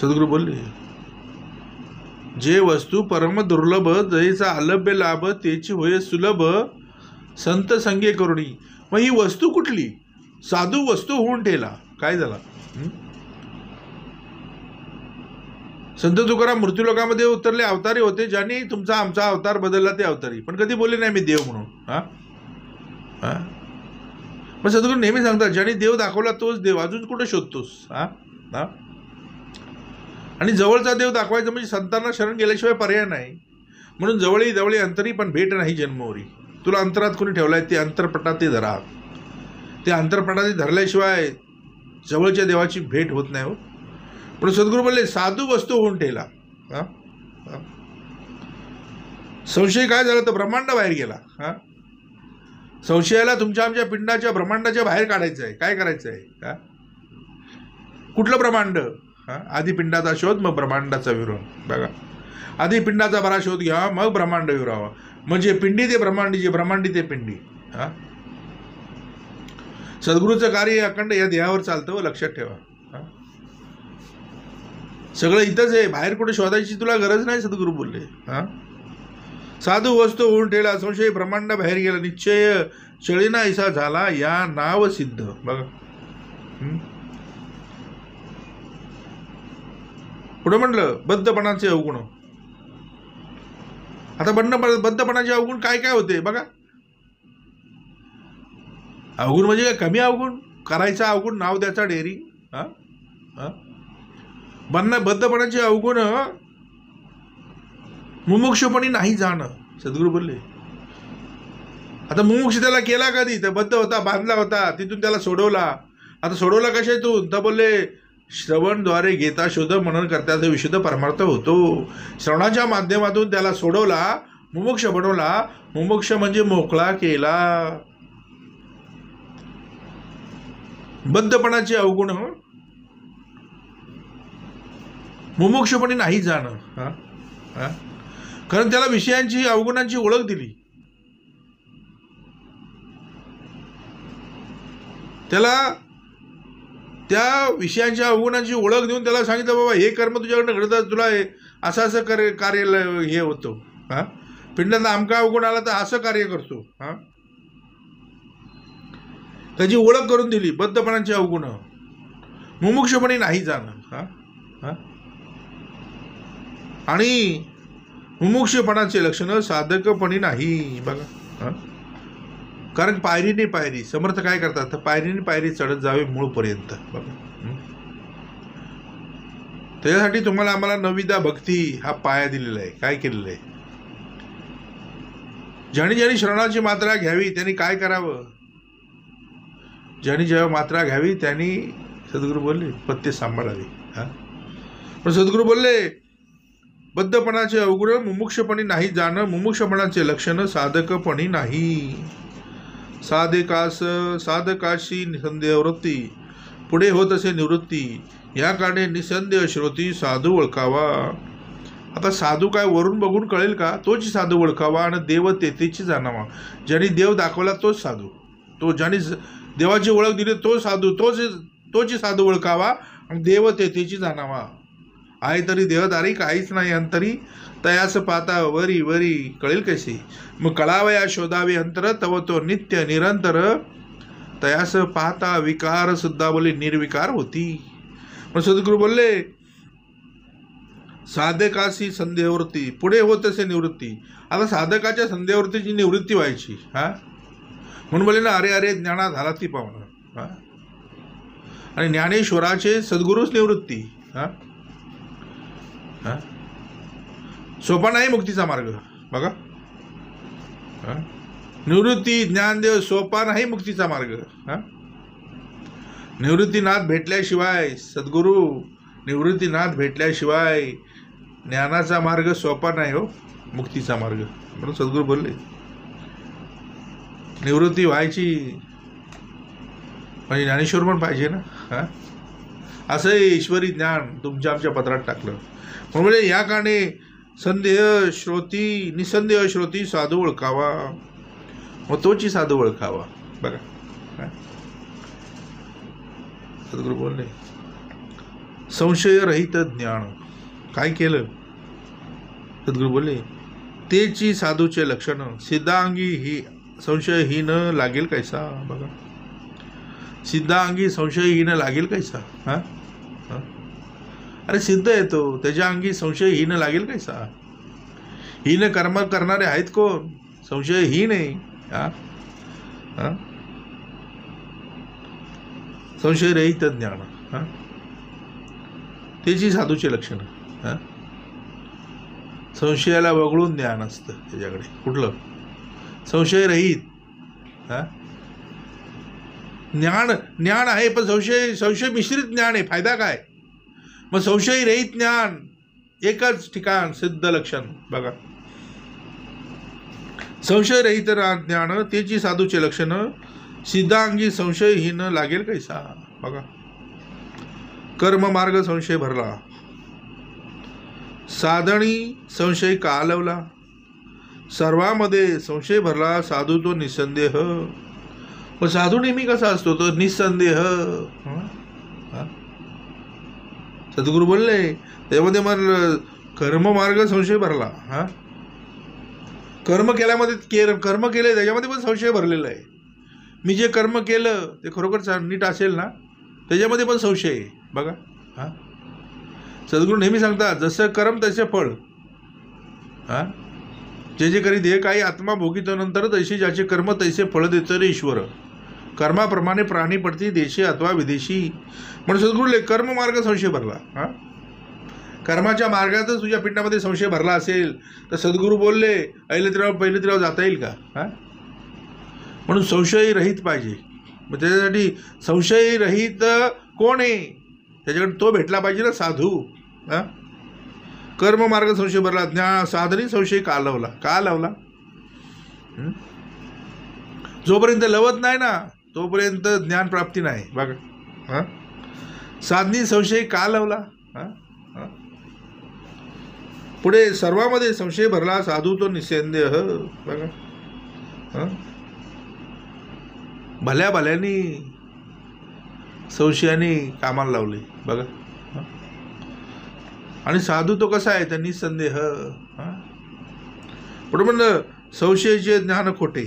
सद्गुरू बोलले, जे वस्तू परम दुर्लभ, जैसा अलभ्य लाभ, तेची होय सुलभ, संत संगे करुणी. मग ही वस्तू कुठली? साधू वस्तू होऊन ठेला. काय झाला? संत तुकाराम मृत्यूलोकामध्ये उतरले अवतारी होते, ज्यांनी तुमचा आमचा अवतार बदलला ते अवतारी, पण कधी बोलले नाही मी देव म्हणून. मग सद्गुरू नेहमी सांगतात, ज्यांनी देव दाखवला तोच देव, अजून कुठे शोधतोस? आणि जवळचा देव दाखवायचा म्हणजे संतांना शरण गेल्याशिवाय पर्याय नाही. म्हणून जवळी अंतरी पण भेट नाही जन्मोरी. तुला अंतरात कोणी ठेवलाय ते अंतरपटात ते धरा. ते अंतरपटात धरल्याशिवाय जवळच्या देवाची भेट होत नाही. हो, पण सद्गुरू बोलले, साधू वस्तू होऊन ठेला. संशय काय झाला तर ब्रह्मांड बाहेर गेला. संशयाला तुमच्या आमच्या पिंडाच्या ब्रह्मांडाच्या बाहेर काढायचं आहे. काय करायचं आहे? कुठलं ब्रह्मांड? आधी पिंडाचा शोध, मग ब्रह्मांडाचा विरोध. बघा, आधी पिंडाचा बरा शोध घ्यावा, मग ब्रह्मांड विरावा. म्हणजे पिंडी ते ब्रह्मांडी, जे ब्रह्मांडी ते पिंडी. सद्गुरूचं कार्य अखंड या देहावर चालतं. लक्षात ठेवा, सगळं इथंच आहे, बाहेर कुठे शोधायची तुला गरज नाही. सद्गुरू बोलले, साधू वस्तू होऊन ठेला, संशय ब्रह्मांड बाहेर गेला, निश्चय चळीना ऐसा झाला या नाव सिद्ध. बघा, पुढे म्हटलं, बद्धपणाचे अवगुण. आता बद्धपणाचे अवगुण काय काय होते? बघा, अवगुण म्हणजे काय? कमी अवगुण, करायचा अवगुण, नाव द्याचा डेअरी. बद्धपणाचे अवगुण, मुमुक्षपणी नाही जाणं. सद्गुरू बोलले, आता मुमुक्ष त्याला केला कधी? तर बद्ध होता, बांधला होता, तिथून त्याला सोडवला. आता सोडवला कशातून? तर बोलले, श्रवणद्वारे घेता शोध मनन करता विशुद्ध परमार्थ होतो. श्रवणाच्या माध्यमातून त्याला सोडवला, मुमुक्ष बनवला. मुमुक्ष म्हणजे मोकळा केला. बद्धपणाचे अवगुण, मुमुक्षपणी नाही जाणं. कारण त्याला विषयांची अवगुणांची ओळख दिली. त्याला त्या विषयांच्या अवगुणांची ओळख देऊन त्याला सांगितलं, बाबा हे कर्म तुझ्याकडनं घडतं, तुला असं असं कार्य हे होतं. पिंडात आमका अवगुण आला तर असं कार्य करतो. त्याची ओळख करून दिली. बद्धपणाचे अवगुण, मुमुक्षपणी नाही जाणं. आणि मुमुक्षपणाचे लक्षण साधकपणी नाही. बघा, कारण पायरीने पायरी समर्थ काय करतात? तर पायरीने पायरी चढत जावे मूळपर्यंत. बघा, त्याच्यासाठी तुम्हाला आम्हाला नविदा भक्ती हा पाया दिलेला आहे. काय केलेलं आहे? ज्यांनी श्रवणाची मात्रा घ्यावी त्यांनी काय करावं? ज्यांनी जेव्हा मात्रा घ्यावी त्यांनी, सद्गुरू बोलले, पथ्य सांभाळावे. पण सद्गुरू बोलले, बद्धपणाचे अवगुण, मुमुक्षपणी नाही जाणं, मुमुक्षपणाचे लक्षण साधकपणी नाही. साधकाशी निसंदेह वृत्ती, पुढे होत असे निवृत्ती, या कारणे निसंदेह श्रोती साधू ओळखावा. आता साधू काय वरून बघून कळेल का? तोच साधू ओळखावा आणि देव तेथेची जाणावा. ज्याने देव दाखवला तोच साधू, तो ज्याने देवाची ओळख दिली तो साधू, तोच साधू ओळखावा आणि देव तेथेची जाणावा. आहे तरी देहदारी काहीच नाही अंतरी, तयास पाहता वरी वरी कळेल कसे. मग कळावया शोधावे अंतर, तव तो नित्य निरंतर, तयास पाहता विकार सुद्धा बोले निर्विकार होती. मग सद्गुरू बोलले साधकाशी संदेहवृत्ती पुढे होत असे निवृत्ती. आता साधकाच्या संदेहवृत्तीची निवृत्ती व्हायची. म्हणून बोले ना, अरे अरे ज्ञाना झाला ती पाहुणं. आणि ज्ञानेश्वराचे सद्गुरूच निवृत्ती. सोपा नाही मुक्तीचा मार्ग बघा. निवृत्ती ज्ञानदेव सोपा नाही मुक्तीचा मार्ग. निवृत्तीनाथ भेटल्याशिवाय सद्गुरू, निवृत्तीनाथ भेटल्याशिवाय ज्ञानाचा मार्ग सोपा नाही हो, मुक्तीचा मार्ग. म्हणून सद्गुरू बोलले निवृत्ती व्हायची म्हणजे ज्ञानेश्वर पण पाहिजे ना. असं ईश्वरी ज्ञान तुमच्या आमच्या पत्रात टाकलं. म्हणजे या कारणे संदेह श्रोती निसंदेह श्रोती साधू ओळखावा, मग तोची साधू ओळखावा. बघा सद्गुरू बोलले संशयरहित ज्ञान. काय केलं सद्गुरू बोलले तेची साधूचे लक्षण, सिद्धांगी ही संशयहीन लागेल कैसा. बघा सिद्धांगी संशयहीन लागेल कैसा. अरे सिद्ध आहे तो, त्याच्या अंगी संशयहीन लागेल कैसा. हीन कर्म करणारे आहेत कोण? संशयहीन आहे. संशयरहित ज्ञान त्याची साधूचे लक्षण. संशयाला वगळून ज्ञान असतं त्याच्याकडे. कुठलं? संशयरहित ज्ञान. ज्ञान आहे पण संशय मिश्रित ज्ञान आहे. फायदा काय? मग संशयरहित ज्ञान एकच ठिकाण सिद्ध लक्षण. बघा संशयरहित ज्ञान त्याची साधूचे लक्षण, सिद्धांगी संशयहीन लागेल कैसा. बघा कर्म मार्ग संशय भरला, साधणी संशय कालवला, सर्वांमध्ये संशय भरला, साधू तो निसंदेह. पण साधू नेहमी कसा असतो? तो निसंदेह. सद्गुरू बोलले त्यामध्ये मग कर्ममार्ग संशय भरला. कर्म केल्यामध्ये कर्म केले त्याच्यामध्ये पण संशय भरलेला आहे. मी जे कर्म केलं ते खरोखर नीट असेल ना, त्याच्यामध्ये पण संशय आहे. बघा सद्गुरू नेहमी सांगतात जसं कर्म तसे फळ. जे करी दे काही आत्मा भोगितो नंतर तैसे ज्याचे कर्म तैसे फळ देतो रे ईश्वर. कर्माप्रमाणे प्राणी पडती देशी अथवा विदेशी. म्हणून सद्गुरूले कर्ममार्ग संशय भरला. कर्माच्या मार्गातच तुझ्या पिंडामध्ये संशय भरला असेल तर सद्गुरू बोलले पहिले तिराव जाता येईल का. म्हणून संशय रहित पाहिजे. मग त्याच्यासाठी संशय रहित कोण आहे? त्याच्याकडे तो भेटला पाहिजे ना साधू. कर्ममार्ग संशय भरला, ज्ञान साधनी संशय का लावला. का लावला? जोपर्यंत लवत नाही ना तोपर्यंत ज्ञान प्राप्ती नाही. बघा साधनी संशय का लावला. पुढे सर्वांमध्ये संशय भरला, साधू तो निसंदेह. बघा भल्या भल्यानी संशयाने कामाला लावले. बघा आणि साधू तो कसा आहे? तर निसंदेह. पुढे म्हणलं संशयाचे ज्ञान खोटे.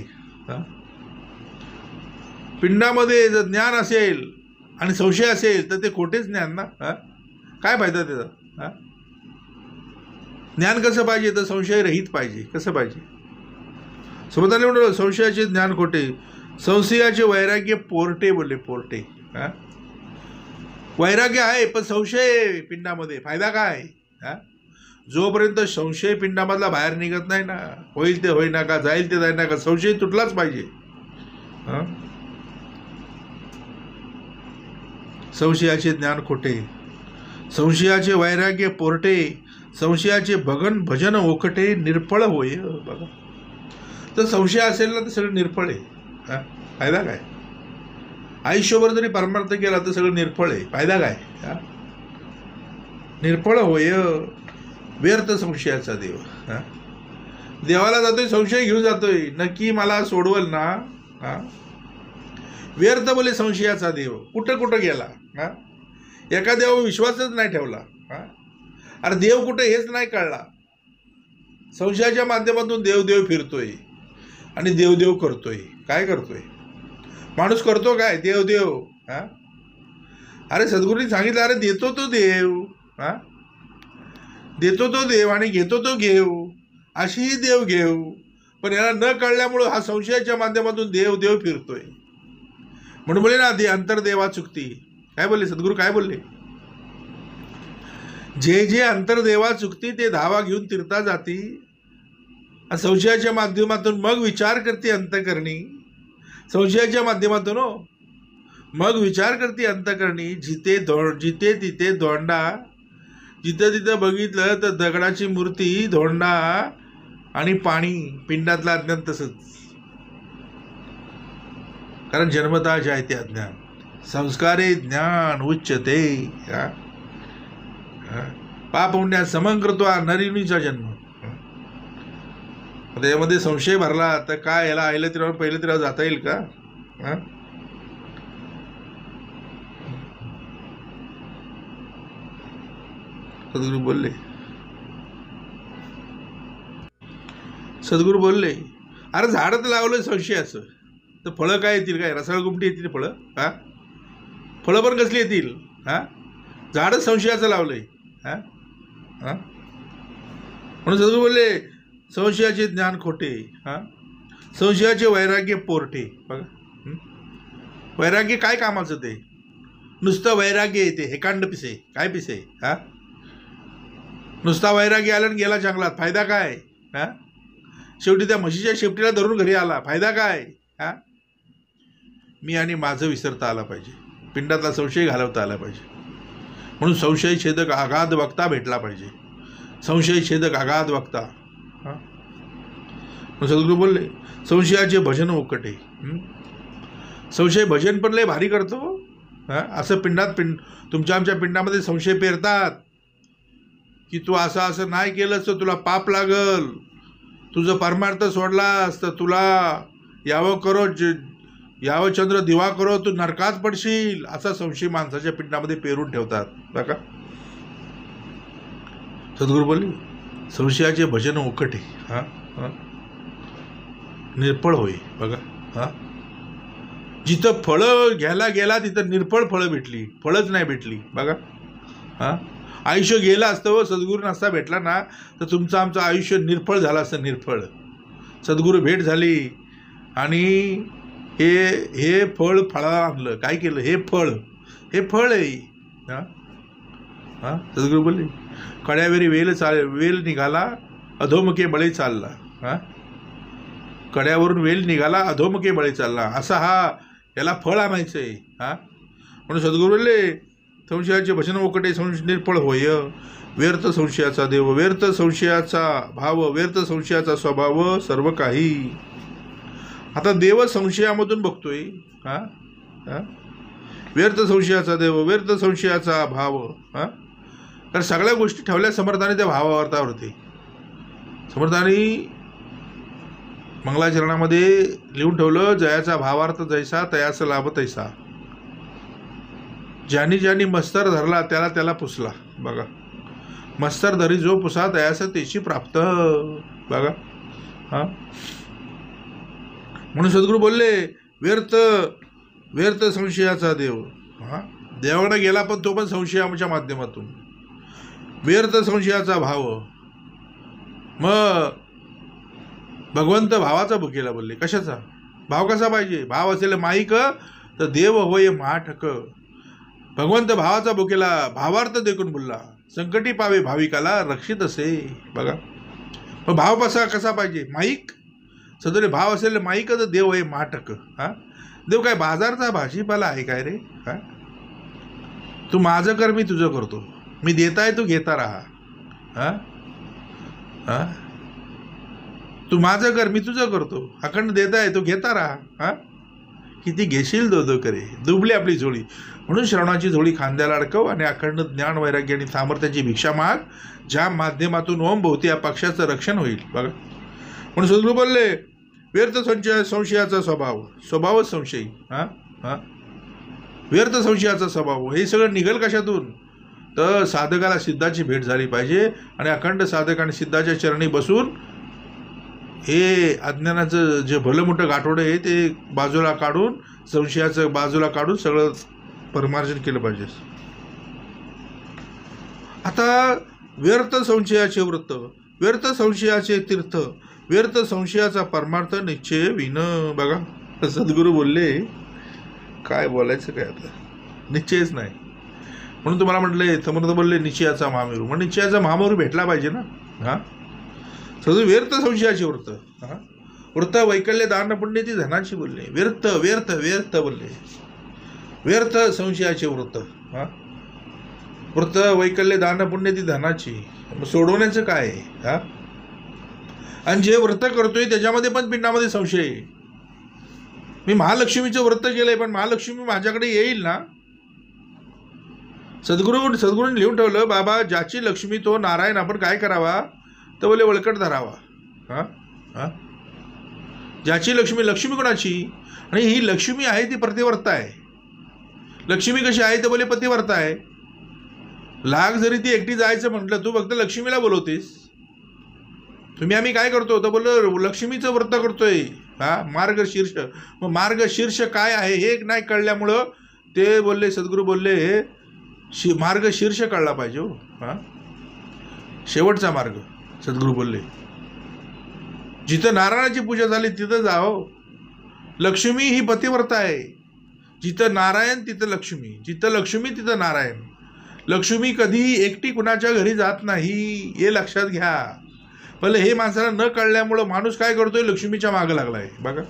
पिंडामध्ये जर ज्ञान असेल आणि संशय असेल तर ते खोटेच ज्ञान ना. काय फायदा त्याचा. ज्ञान कसं पाहिजे? तर संशय रहित पाहिजे. कसं पाहिजे? समजले म्हणलं संशयाचे ज्ञान खोटे, संशयाचे वैराग्य पोरटे. बोलले पोरटे. वैराग्य आहे पण संशय पिंडामध्ये. फायदा काय? जोपर्यंत संशय पिंडामधला बाहेर निघत नाही ना, होईल ते होईना का, जाईल ते जाईना का, संशय तुटलाच पाहिजे. संशयाचे ज्ञान खोटे, संशयाचे वैराग्य पोरटे, संशयाचे भजन ओखटे, निर्फळ होय. बघा तर संशय असेल ना तर सगळं निर्फळ आहे. फायदा काय? आयुष्यभर जरी परमार्थ केला तर सगळं निर्फळ आहे. फायदा काय? निर्फळ होय. व्यर्थ संशयाचा देव. हा, देवाला जातोय, संशय घेऊन जातोय, नक्की मला सोडवल ना. हा, व्यर्थ बोले संशयाचा देव. कुठं कुठं गेला. हा, एका देवावर विश्वासच नाही ठेवला. हा, अरे देव कुठं हेच नाही कळला. संशयाच्या माध्यमातून देव फिरतोय आणि देव करतोय. काय करतोय माणूस? करतो काय? देव. हा, अरे सद्गुरूंनी सांगितलं, अरे देतो तो देव. हा, देतो तो देव आणि घेतो तो घेव, अशीही देव घेव. पण याला न कळल्यामुळं हा संशयाच्या माध्यमातून देव फिरतोय. म्हणून बोले ना, अंतर्देवा चुकती. काय बोलले सद्गुरू? काय बोलले? जे अंतर्देवा चुकती ते धावा घेऊन तीर्था जाती. संशयाच्या माध्यमातून मग विचार करते अंतःकरणी. संशयाच्या माध्यमातून मग विचार करते अंतःकरणी. जिथे तिथे धोंडा. जिथं बघितलं तर दगडाची मूर्ती, धोंडा आणि पाणी. पिंडातलं अज्ञान तसंच. कारण जन्मतः जे आहे ते अज्ञान. संस्कारे ज्ञान उच्चते. पाप पुण्यात समं कृत्वा नरिणीचा जन्म. आता यामध्ये संशय भरला तर काय, याला आयलं तिला पहिलं तिला जाता येईल का? सद्गुरू बोलले, अरे झाड तर लावलं संशयाचं, तर फळं काय येतील? काय रसाळ गुमटी येतील फळं? हा, फळं पण कसली येतील? हा, झाडच संशयाचं लावलंय. हा, म्हणून सद्गुरू बोलले, संशयाचे ज्ञान खोटे. हा, संशयाचे वैराग्य पोरटे. बघा, वैराग्य काय कामाचं? ते नुसतं वैराग्य येते, हेकांड पिसे. काय पिसे? हा, नुसता वैराग्य आला आणि गेला जंगलात, फायदा काय? हा, शेवटी त्या म्हशीच्या शेपटीला धरून घरी आला, फायदा काय? हा, मी आणि माझं विसरता आला पाहिजे. पिंडातला संशय घालवता आला पाहिजे. म्हणून संशय छेदक आघात वक्ता भेटला पाहिजे. संशय छेदक आघात वक्ता. हा, सद्गुरू बोलले, संशयाचे भजन उकटे. संशय भजन पण लय भारी करतो. हा, असं तुमच्या आमच्या पिंडामध्ये संशय पेरतात की तू असं नाही केलंस तर तुला पाप लागल, तुझं परमार्थ सोडलास तर तुला यावं चंद्र दिवा करो, तू नरकात पडशील. असा संशय माणसाच्या पिंडामध्ये पेरून ठेवतात. बघा, सद्गुरू बोलले, संशयाचे भजन उकटे. हा, निर्फळ होई. बघा, हा, जिथं फळं घ्यायला गेला तिथं निर्फळ फळं भेटली, फळच नाही भेटली. बघा, हा, आयुष्य गेलं असतं, सद्गुरू नसता भेटला ना तर तुमचं आमचं आयुष्य निर्फळ झालं असतं. निर्फळ. सद्गुरू भेट झाली आणि हे फळ फळाला आणलं. काय केलं? हे फळ आहे. हा, हा, सद्गुरू बोलले, कड्यावेरी वेल निघाला, अधोमुखे बळी चालला. हा, कड्यावरून वेल निघाला, अधोमुखे बळी चालला. असा याला फळ आणायचं आहे. हा, म्हणून सद्गुरू बोलले, संशयाचे भजन उकटे, निर्फळ होय. व्यर्थ संशयाचा देव, व्यर्थ संशयाचा भाव, व्यर्थ संशयाचा स्वभाव सर्व काही. आता देव संशयामधून बघतोय. हा, व्यर्थ संशयाचा देव, व्यर्थ संशयाचा भाव. हा, तर सगळ्या गोष्टी ठेवल्या समर्थाने त्या भावार्थावरती. समर्थाने मंगलाचरणामध्ये लिहून ठेवलं, जयाचा भावार्थ जैसा तयाचा लाभ तैसा. ज्यानी मस्तर धरला त्याला पुसला. बघा, मस्तर धरी जो पुसा तयास तेची प्राप्त. बघा, हा, म्हणून सद्गुरू बोलले, व्यर्थ संशयाचा देव. हा, देवाकडे गेला पण तो पण संशयाच्या माध्यमातून. व्यर्थ संशयाचा भाव. मग भगवंत भावाचा भुकेला बोलले. कशाचा भाव? कसा पाहिजे? भाव असेल माईक तर देव होय माठक. भगवंत भावाचा भुकेला, भावार्थ देखून बोलला. संकटी पावे भाविकाला रक्षित असे. बघा, मग भाव कसा पाहिजे? माईक. सदोरे भाव असेल माईक तर देव आहे माठक. हा, देव काय बाजारचा भाजीपाला आहे काय रे? हा, तू माझं कर, मी तुझं करतो. मी देताय, तू घेता राहा. हा, हा, तू माझं कर, मी तुझं करतो. अखंड देताय, तू घेता राहा. हा, किती घेशील दो करे, दुबली आपली जोडी. म्हणून श्रवणाची झोळी खांद्याला अडकव आणि अखंड ज्ञान वैराग्य आणि सामर्थ्याची भिक्षा माग, ज्या माध्यमातून ओम भोवती या पक्षाचं रक्षण होईल. बघा, म्हणून सद्गुरू बोलले व्यर्थ संशयाचा स्वभावच संशयी. व्यर्थ संशयाचा स्वभाव हे सगळं निघेल कशातून? तर साधकाला सिद्धाची भेट झाली पाहिजे आणि अखंड साधक आणि सिद्धाच्या चरणी बसून हे अज्ञानाचं जे भलं मोठं गाठोडं आहे ते बाजूला काढून, संशयाचं बाजूला काढून सगळं परमार्जन केलं पाहिजे. आता व्यर्थ संशयाचे व्रत, व्यर्थ संशयाचे तीर्थ, व्यर्थ संशयाचा परमार्थ निश्चय विन. बघा, सद्गुरू बोलले काय बोलायचं काय, आता निश्चयच नाही. म्हणून तुम्हाला म्हटले, समर्थ बोलले निश्चयाचा महामेरू. मग निश्चयाचा महामेरू भेटला पाहिजे ना. सद्गुरू व्यर्थ संशयाचे व्रत, व्रत वैकल्य दान पुण्य ती धनाची बोलले. व्यर्थ व्यर्थ व्यर्थ बोलले, व्यर्थ संशयाचे व्रत. व्रत वैकल्य दान पुण्य ती धनाची. सोडवण्याचं काय आहे? आणि जे व्रत करतोय त्याच्यामध्ये पण पिंडामध्ये संशय आहे. मी महालक्ष्मीचं व्रत केलंय पण महालक्ष्मी माझ्याकडे येईल ना? सद्गुरूंनी लिहून ठेवलं, बाबा ज्याची लक्ष्मी तो नारायण, आपण काय करावा? तर बोले वळकट धरावा. ज्याची लक्ष्मी, लक्ष्मी कोणाची? आणि ही लक्ष्मी आहे ती प्रतिवर्ता आहे. लक्ष्मी कशी आहे? तर बोले पतिवर्ता आहे. लाग जरी ती एकटी जायचं म्हटलं, तू फक्त लक्ष्मीला बोलवतेस. आम्ही काय करतो? तर बोललो लक्ष्मीचं व्रत करतोय. मार्गशीर्ष. मग मार्गशीर्ष काय आहे हे नाही कळल्यामुळं ते बोलले, सद्गुरू बोलले मार्गशीर्ष कळला पाहिजे हो. शेवटचा मार्ग. सद्गुरू बोलले जिथं नारायणाची पूजा झाली तिथं जाओ. लक्ष्मी ही पतिव्रता आहे. जिथं नारायण तिथं लक्ष्मी, जिथं लक्ष्मी तिथं नारायण. लक्ष्मी कधी एकटी कुणाच्या घरी जात नाही हे लक्षात घ्या. पहिले हे माणसाला न कळल्यामुळं माणूस काय करतोय? लक्ष्मीच्या मागं लागलाय. बघा,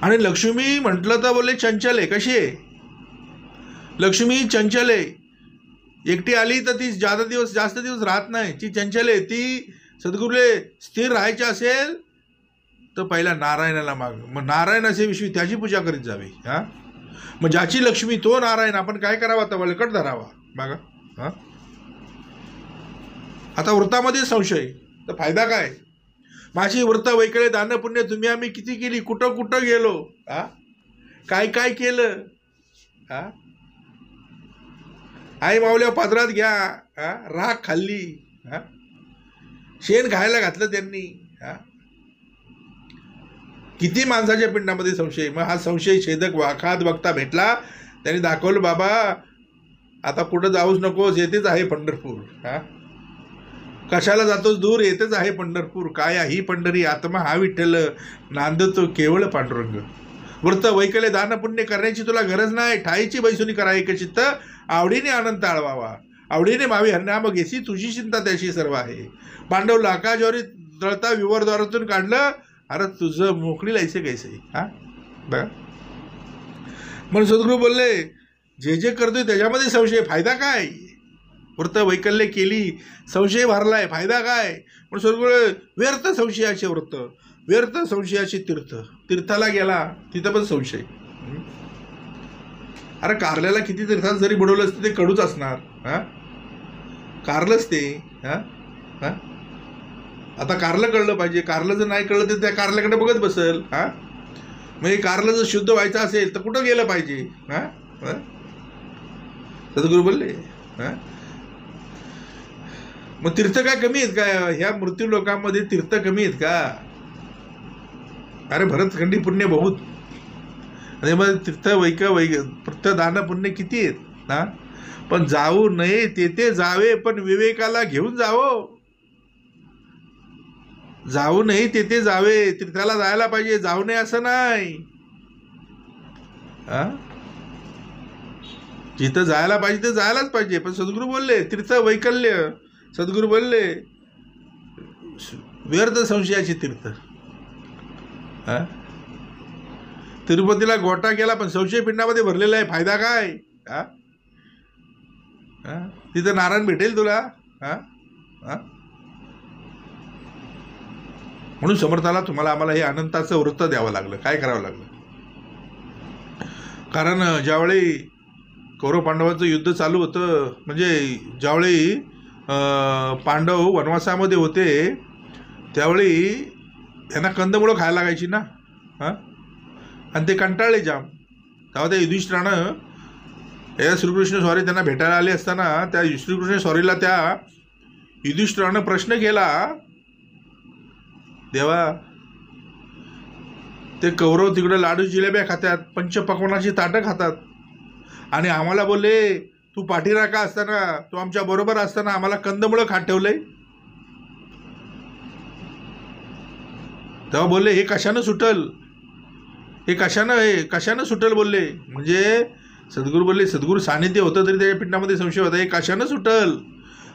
आणि लक्ष्मी म्हटलं तर बोलले चंचल आहे. कशी आहे लक्ष्मी? चंचल आहे. एकटी आली तर ती जास्त दिवस राहत नाही. ती चंचल आहे. ती सद्गुरूले स्थिर राहायची असेल तर पहिला नारायणाला माग. मग नारायण असे विषयी त्याची पूजा करीत जावी. मग ज्याची लक्ष्मी तो नारायण, आपण काय करावा? तर वळकट धरावा. बघा, आता व्रतामध्ये संशय तर फायदा काय? माझी व्रत वैकळे दान पुण्य आम्ही किती केली, कुठं कुठं गेलो, काय काय केलं. आई मावल्या पादरात घ्या, राख खाल्ली, शेण खायला घातलं त्यांनी. किती माणसाच्या पिंडामध्ये संशय. मग हा संशय छेदक वाखात बघता भेटला. त्यांनी दाखवलं, बाबा आता कुठं जाऊच नकोस, येतेच आहे पंढरपूर. कशाला जातोस दूर, येतेच आहे पंढरपूर. काय ही पंढरी आत्मा हा विठ्ठल, नांदतो केवळ पांडुरंग. व्रत वैकल्य दान पुण्य करण्याची तुला गरज नाही. ठाईची बैसुनी करा एक चित्त, आवडीने आनंद आळवावा. आवडीने मावी हरनाम घेसी, तुझी चिंता त्याशी सर्व आहे. पांडवला आकाशवारी तळता विवरद्वारातून काढलं, अरे तुझं मोकळी लायचे कैसे. बघा, म्हणून सद्गुरू बोलले जे जे करतोय त्याच्यामध्ये संशय, फायदा काय? व्रत वैकल्य केली, संशय भरलाय, फायदा काय? म्हणून सद्गुरू व्यर्थ संशयाचे व्रत, व्यर्थ संशयाचे तीर्थ. तीर्थाला गेला तिथं पण संशय. अरे कारल्याला किती तीर्थात जरी बुडवलं असतं ते कडूच असणार. कारलंच ते. आता कारलं कळलं पाहिजे. कारलं जर नाही कळलं तर त्या कारल्याकडे बघत बसल. म्हणजे कारलं जर शुद्ध व्हायचं असेल तर कुठं गेलं पाहिजे? सद्गुरू बोलले. मग तीर्थ काय कमी आहेत का? ह्या मृत्यू लोकांमध्ये तीर्थ कमी आहेत का? अरे भरतखंडी पुण्य बहुत. आणि मग तीर्थ प्रत्य दान पुण्य किती आहेत. पण जाऊ नये तेथे जावे, पण विवेकाला घेऊन जावो. जाऊ नये तेथे जावे, तीर्थाला जायला पाहिजे, जाऊ नये असं नाही. जिथं जायला पाहिजे ते जायलाच पाहिजे. पण सद्गुरू बोलले तीर्थ वैकल्य. सद्गुरू बोलले व्यर्थ संशयाचे तीर्थ. तिरुपतीला गोटा केला पण संशय पिंडामध्ये भरलेला आहे, फायदा काय? तिथं नारायण भेटेल तुला? म्हणून समर्थाला तुम्हाला आम्हाला हे अनंताचं व्रत द्यावं लागलं. काय करावं लागलं? कारण ज्यावेळी कौरव पांडवांचं युद्ध चालू होतं, म्हणजे ज्यावेळी पांडव वनवासामध्ये होते त्यावेळी यांना कंदमुळं खायला लागायची ना, हां, आणि ते कंटाळले जाम. तेव्हा त्या युधिष्ठिरानं या श्रीकृष्ण स्वारी त्यांना भेटायला आले असताना त्या श्रीकृष्ण स्वारीला त्या युधिष्ठिरानं प्रश्न केला, देवा ते कौरव तिकडे लाडू जिलेब्या खातात, पंचपक्वान्नाची ताटं खातात, आणि आम्हाला बोलले तू पाठीराखा असताना, तू आमच्या बरोबर असताना आम्हाला कंदमुळं खात ठेवलंय. तेव्हा बोलले हे कशानं सुटल, हे कशानं सुटल बोलले. म्हणजे सद्गुरू बोलले, सद्गुरू सानिध्य होतं तरी त्याच्या पिंडामध्ये संशय होता, हे कशानं सुटल.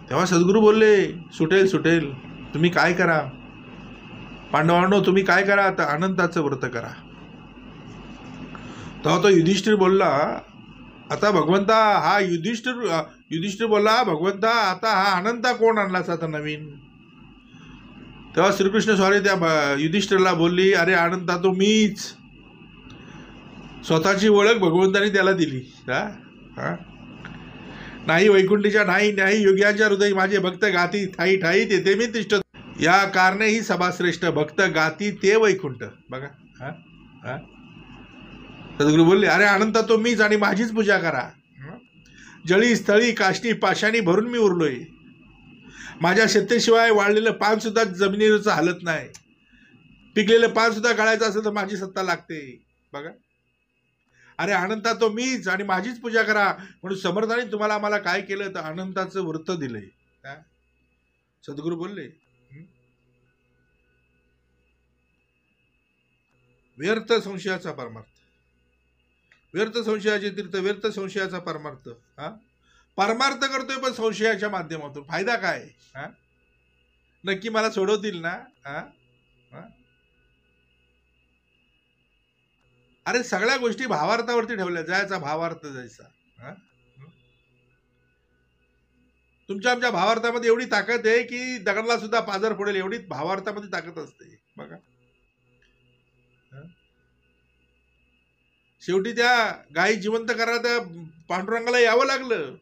तेव्हा सद्गुरू बोलले सुटेल, तुम्ही काय करा पांडवांनो, तुम्ही काय करा, आता अनंताचं व्रत करा. तेव्हा तो युधिष्ठिर बोलला, आता भगवंता हा युधिष्ठिर बोलला, भगवंता आता हा अनंता कोण आणलास आता नवीन. तेव्हा श्रीकृष्ण स्वारी त्या युधिष्ठिरला बोलली, अरे अनंता तो मीच. स्वतःची ओळख भगवंतानी त्याला दिली. नाही वैकुंठीच्या नाही योग्याच्या हृदय माझे भक्त गाती ठाई ठाई तेथे मी तिष्ठ, या कारणे ही सभाश्रेष्ठ भक्त गाती ते वैकुंठ. बघा, सद्गुरू बोलले, अरे अनंता तो मीच आणि माझीच पूजा करा. जळी स्थळी काष्टी पाशाणी भरून मी उरलोय. माझ्या सत्तेशिवाय वाळलेलं पान सुद्धा जमिनीवरचं हालत नाही. पिकलेलं पान सुद्धा गाळायचं असेल तर माझी सत्ता लागते. बघा, अरे अनंता तो मीच आणि माझीच पूजा करा. म्हणून समर्थाने तुम्हाला आम्हाला काय केलं तर अनंताचं व्रत दिलंय. सद्गुरू बोलले, व्यर्थ संशयाचा परमार्थ, व्यर्थ संशयाचे तीर्थ, व्यर्थ संशयाचा परमार्थ. परमार्थ करतोय पण संशयाच्या माध्यमातून. फायदा काय? नक्की मला सोडवतील ना? अरे सगळ्या गोष्टी भावार्थावरती ठेवल्या, जायचा भावार्थ जायचा. तुमच्या आमच्या भावार्थामध्ये एवढी ताकद आहे की दगडाला सुद्धा पाजर फोडेल, एवढी भावार्थामध्ये ताकद असते. बघा, शेवटी त्या गायी जिवंत करायला त्या पांडुरंगाला यावं लागलं.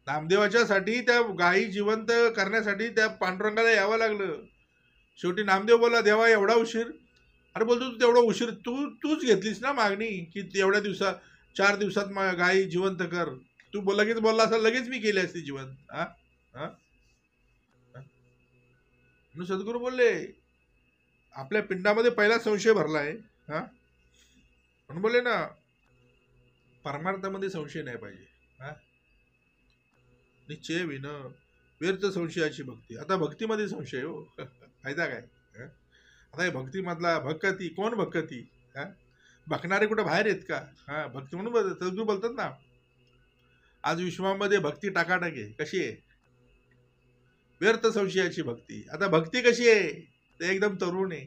नामदेवाच्या साठी त्या गायी जिवंत करण्यासाठी त्या पांडुरंगाला यावं लागलं. शेवटी नामदेव बोला, देवा एवढा उशीर. अरे बोलतो, तू तेवढा उशीर तूच घेतलीस ना मागणी की एवढ्या दिवसात 4 दिवसात गायी जिवंत कर. तू लगेच बोलला असा लगेच मी केली असती जिवंत. सद्गुरू बोलले, आपल्या पिंडामध्ये पहिला संशय भरलाय. म्हणून बोलले ना, परमार्थामध्ये संशय नाही पाहिजे. निश्चय विन व्यर्थ संशयाची भक्ती. आता भक्तीमध्ये संशय हो, फायदा काय? आता हे भक्तीमधला भक्ती कोण भक्ती? भकणारे कुठं बाहेर आहेत का? भक्ती म्हणून सद्गुरू बोलतात ना, आज विश्वामध्ये भक्ती टाकाटाक आहे. कशी आहे? व्यर्थ संशयाची भक्ती. आता भक्ती कशी आहे? ते एकदम तरुण आहे.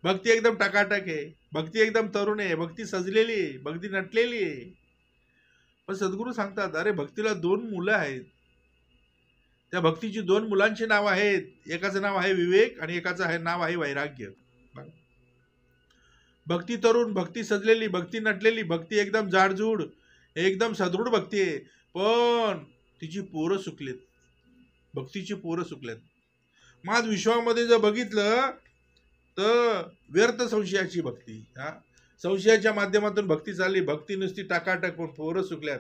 भक्ती एकदम टाकाटाक आहे. भक्ती एकदम तरुण आहे. भक्ती सजलेली आहे. भक्ती नटलेली आहे. पण सद्गुरू सांगतात, अरे भक्तीला 2 मुलं आहेत. त्या भक्तीची 2 मुलांची नाव आहेत. एकाचं नाव आहे विवेक आणि एकाचं नाव आहे वैराग्य. भक्ती तरुण, भक्ती सजलेली, भक्ती नटलेली, भक्ती एकदम जाडजूड, एकदम सदृढ भक्ती आहे. पण तिची पोरं सुकलेत. भक्तीची पोरं सुकलेत. मग विश्वामध्ये जर बघितलं तर व्यर्थ संशयाची भक्ती. संशयाच्या माध्यमातून भक्ती चालली. भक्ती नुसती टाकाटक, पण पोरं सुकल्यात.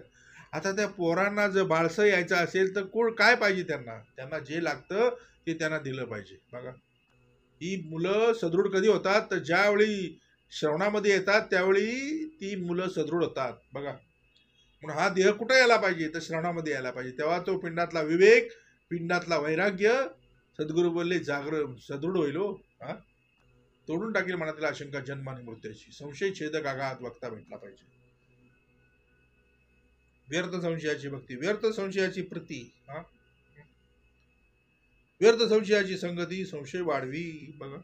आता त्या पोरांना जर बाळसं यायचं असेल तर काय पाहिजे? त्यांना जे लागतं ते त्यांना दिलं पाहिजे. बघा, ही मुलं सदृढ कधी होतात? तर ज्यावेळी श्रवणामध्ये येतात त्यावेळी ती मुलं सदृढ होतात. बघा, म्हणून हा देह कुठं यायला पाहिजे? तर श्रवणामध्ये यायला पाहिजे. तेव्हा तो पिंडातला विवेक, पिंडातला वैराग्य, सद्गुरू बोलले सदृढ होईल. तोडून टाकेल मनातला आशंका जन्म आणि मृत्यूची. संशय छेदक आघात वक्ता भेटला पाहिजे. व्यर्थ संशयाची भक्ती, व्यर्थ संशयाची प्रती, व्यर्थ संशयाची संगती संशय वाढवी. बघा,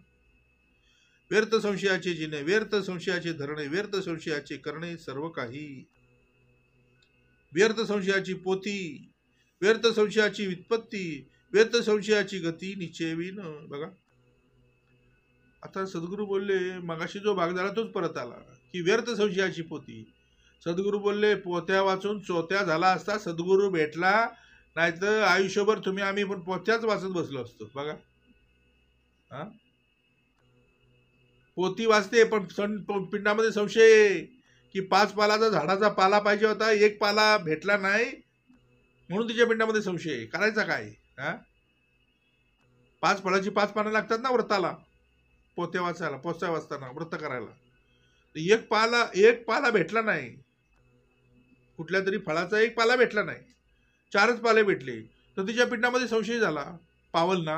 व्यर्थ संशयाचे जिने, व्यर्थ संशयाचे धरणे, व्यर्थ संशयाचे करणे सर्व काही. व्यर्थ संशयाची पोथी, व्यर्थ संशयाची व्युत्पत्ती, व्यर्थ संशयाची गती निश्चयवीन. बघा, आता सद्गुरू बोलले मगाशी जो भाग झाला तोच परत आला की व्यर्थ संशयाची पोती. सद्गुरू बोलले पोत्या वाचून चोत्या झाला असता सद्गुरू भेटला, नाहीतर आयुष्यभर तुम्ही आम्ही पण पोत्याच वाचत बसलो असतो. बघा हा, पोती वाचते पण पिंडामध्ये संशय की 5 पालाचा झाडाचा पाला पाहिजे होता, 1 पाला भेटला नाही म्हणून तिच्या पिंडामध्ये संशय. करायचा काय? हा, 5 फळाची 5 पानं लागतात ना व्रताला, पोत्या वाचायला, पोत्या वाचताना व्रत करायला. एक पाला भेटला नाही, कुठल्या तरी फळाचा 1 पाला भेटला नाही, 4च पाले भेटले, तर तिच्या पिंडामध्ये संशय झाला. पावल ना.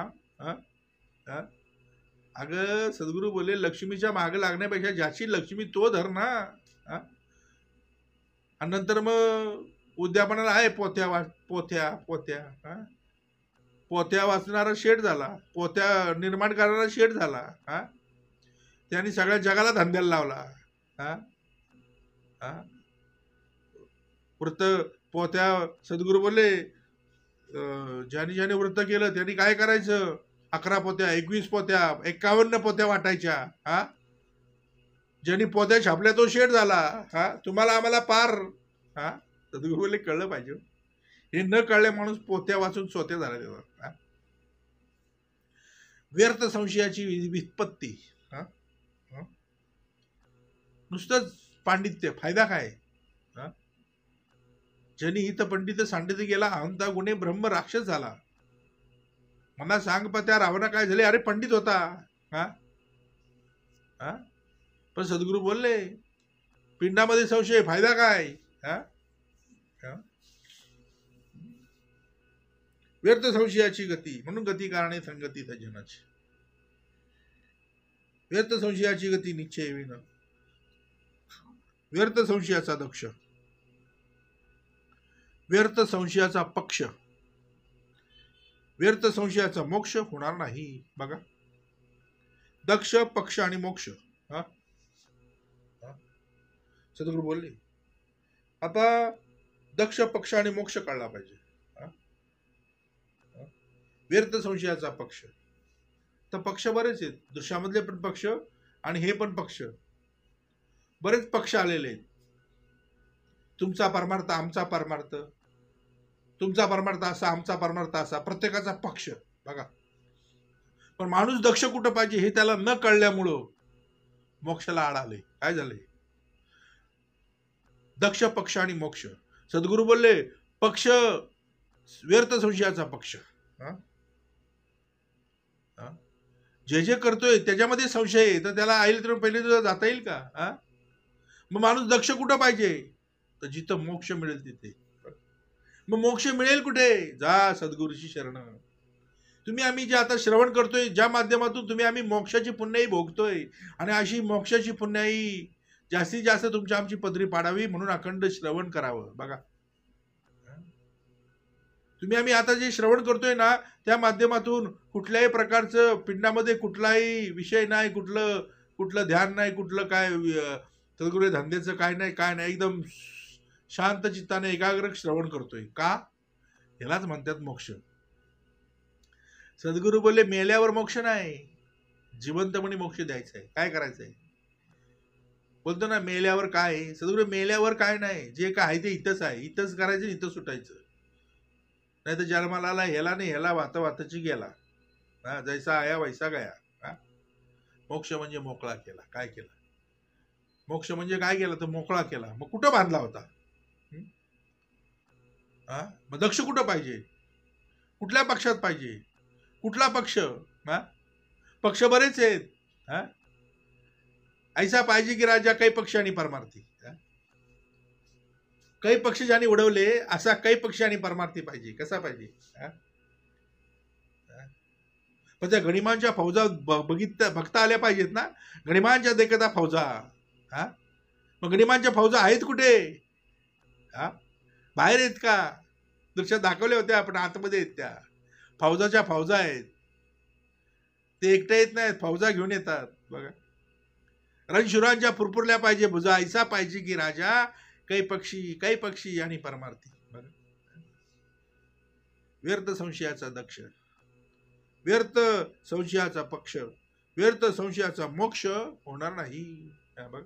अगं सद्गुरू बोलले लक्ष्मीच्या मागे लागण्यापेक्षा ज्याची लक्ष्मी तो धर ना. आणि नंतर मग उद्यापनाला आहे पोत्या पोत्या पोत्या. पोत्या वाचणारा शेठ झाला, पोत्या निर्माण करणारा शेठ झाला. त्यांनी सगळ्या जगाला धंद्याला लावला. व्रत पोत्या सद्गुरू बोलले ज्याने ज्याने व्रत केलं त्यांनी काय करायचं, 11 पोत्या, 21 पोत्या, 51 पोत्या वाटायच्या. ज्यांनी पोत्या छापल्या तो शेठ झाला. तुम्हाला आम्हाला पार. सद्गुरू बोलले कळलं पाहिजे, हे न कळले माणूस पोत्या वाचून चोत्या झाला त्याचा. व्यर्थ संशयाची व्युत्पत्ती. नुसतंच पांडित्य, फायदा काय? ज्यांनी हित पंडित सांडित गेला अहंता गुणे ब्रह्म राक्षस झाला. मला सांग त्या रावणा काय झाले? अरे पंडित होता. पण सद्गुरू बोलले पिंडामध्ये संशय, फायदा काय? व्यर्थ संशयाची गती, म्हणून गती कारणे संगती सज्जनाची. व्यर्थ संशयाची गती निश्चय विन. व्यर्थ संशयाचा दक्ष, व्यर्थ संशयाचा पक्ष, व्यर्थ संशयाचा मोक्ष होणार नाही. बघा दक्ष, पक्ष आणि मोक्ष. सद्गुरू बोलले आता दक्ष, पक्ष आणि मोक्ष कळला पाहिजे. व्यर्थ संशयाचा पक्ष, तर पक्ष बरेच आहेत, दृश्यामधले पण पक्ष आणि हे पण पक्ष, बरेच पक्ष आलेले आहेत. तुमचा परमार्थ, आमचा परमार्थ, तुमचा परमार्थ असा, आमचा परमार्थ असा, प्रत्येकाचा पक्ष. बघा पण माणूस दक्ष कुठं पाहिजे हे त्याला न कळल्यामुळं मोक्षाला आड आले. काय झाले? दक्ष, पक्ष आणि मोक्ष. सद्गुरू बोलले पक्ष व्यर्थ संशयाचा पक्ष. जे जे करतोय त्याच्यामध्ये संशय आहे, तर त्याला आईल तर पहिले तुझा जाता येईल का? मग माणूस दक्ष कुठं पाहिजे? तर जिथं मोक्ष मिळेल तिथे. मग मोक्ष मिळेल कुठे? जा सद्गुरूची शरण. तुम्ही आम्ही जे आता श्रवण करतोय, ज्या माध्यमातून तुम्ही आम्ही मोक्षाची पुण्याई भोगतोय, आणि अशी मोक्षाची पुण्याई जास्तीत जास्त तुमच्या आमची पदरी पाडावी म्हणून अखंड श्रवण करावं. बघा तुम्ही आम्ही आता जे श्रवण करतोय ना, त्या माध्यमातून कुठल्याही प्रकारचं पिंडामध्ये कुठलाही विषय नाही, कुठलं ध्यान नाही, कुठलं काय सद्गुरू धंद्याचं काय नाही, एकदम शांत चित्ताने एकाग्र श्रवण करतोय. का? यालाच म्हणतात मोक्ष. सद्गुरू बोलले मेल्यावर मोक्ष नाही, जिवंतपणी मोक्ष द्यायचा आहे. काय करायचंय? बोलतो ना मेल्यावर काय? सद्गुरू मेल्यावर काय नाही, जे काय आहे ते इथंच आहे, इथंच करायचं, इथं सुटायचं. नाही तर जन्माला आला ह्याला नाही, ह्याला वाताची गेला, जैसा आया वैसा गया. मोक्ष म्हणजे मोकळा केला. काय केला? मोक्ष म्हणजे काय केला? तर मोकळा केला. मग कुठं बांधला होता? मग दक्ष कुठं पाहिजे? कुठल्या पक्षात पाहिजे? कुठला पक्ष? पक्ष बरेच आहेत. ऐसा पाहिजे की राजा काही पक्ष आणि परमार्थी. काही पक्ष ज्याने उडवले असा काही पक्ष आणि परमार्थी पाहिजे. कसा पाहिजे? पण त्या गणिमांच्या फौजा बघता आल्या पाहिजेत ना. गणिमांच्या देखता फौजा. मग गणिमांच्या फौजा आहेत कुठे? बाहेर आहेत का? दृश्यात दाखवल्या होत्या पण आतमध्ये आहेत. त्या फौजाच्या फौजा आहेत. ते एकटे येत नाहीत, फौजा घेऊन येतात. बघा रणशुरांच्या फुरफुरल्या पाहिजे भुजा, ऐसा पाहिजे की राजा काही पक्षी आणि परमार्थी. बघा व्यर्थ संशयाचा दक्ष, व्यर्थ संशयाचा पक्ष, व्यर्थ संशयाचा मोक्ष होणार नाही. बघ,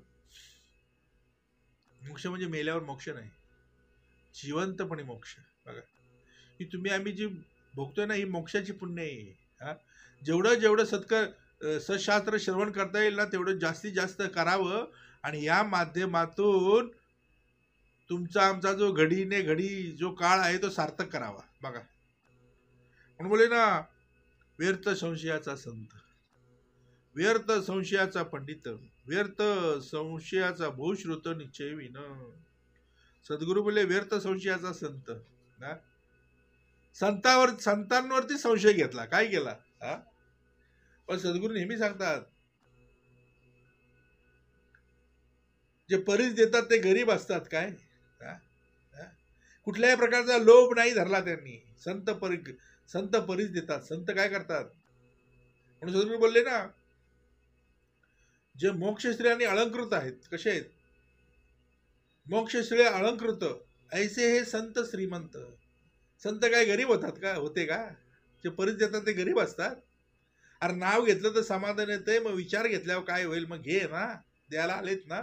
मोक्ष म्हणजे मेल्यावर मोक्ष नाही, जिवंतपणे मोक्ष. बघा, की तुम्ही आम्ही जी भोगतोय ना, ही मोक्षाची पुण्य आहे. हा, जेवढं जेवढं सशास्त्र श्रवण करता येईल ना, तेवढं जास्तीत जास्त करावं. आणि या माध्यमातून तुमचा आमचा जो घडीने घडी जो काळ आहे तो सार्थक करावा. बघा, म्हणून बोले ना, व्यर्थ संशयाचा संत, व्यर्थ संशयाचा पंडित, व्यर्थ संशयाचा भूश्रुत निश्चय विन. सद्गुरु बोले व्यर्थ संशयाचा संत. संतांवरती संशय घेतला, काय केला? पण सद्गुरू नेहमी सांगतात, जे परीस देतात ते गरीब असतात. काय? कुठल्याही प्रकारचा लोभ नाही धरला त्यांनी. संत परीस देतात. संत काय करतात? म्हणून सद्गुरू बोलले ना, जे मोक्षश्रेयाने अलंकृत आहेत. कसे आहेत? मोक्षश्रेय अलंकृत ऐसे हे संत श्रीमंत. संत काय गरीब होतात का? होते का? जे परीस देतात ते गरीब असतात. अरे नाव घेतलं तर समाधान येतंय, मग विचार घेतल्यावर काय होईल? मग घे ना, द्यायला आलेत ना.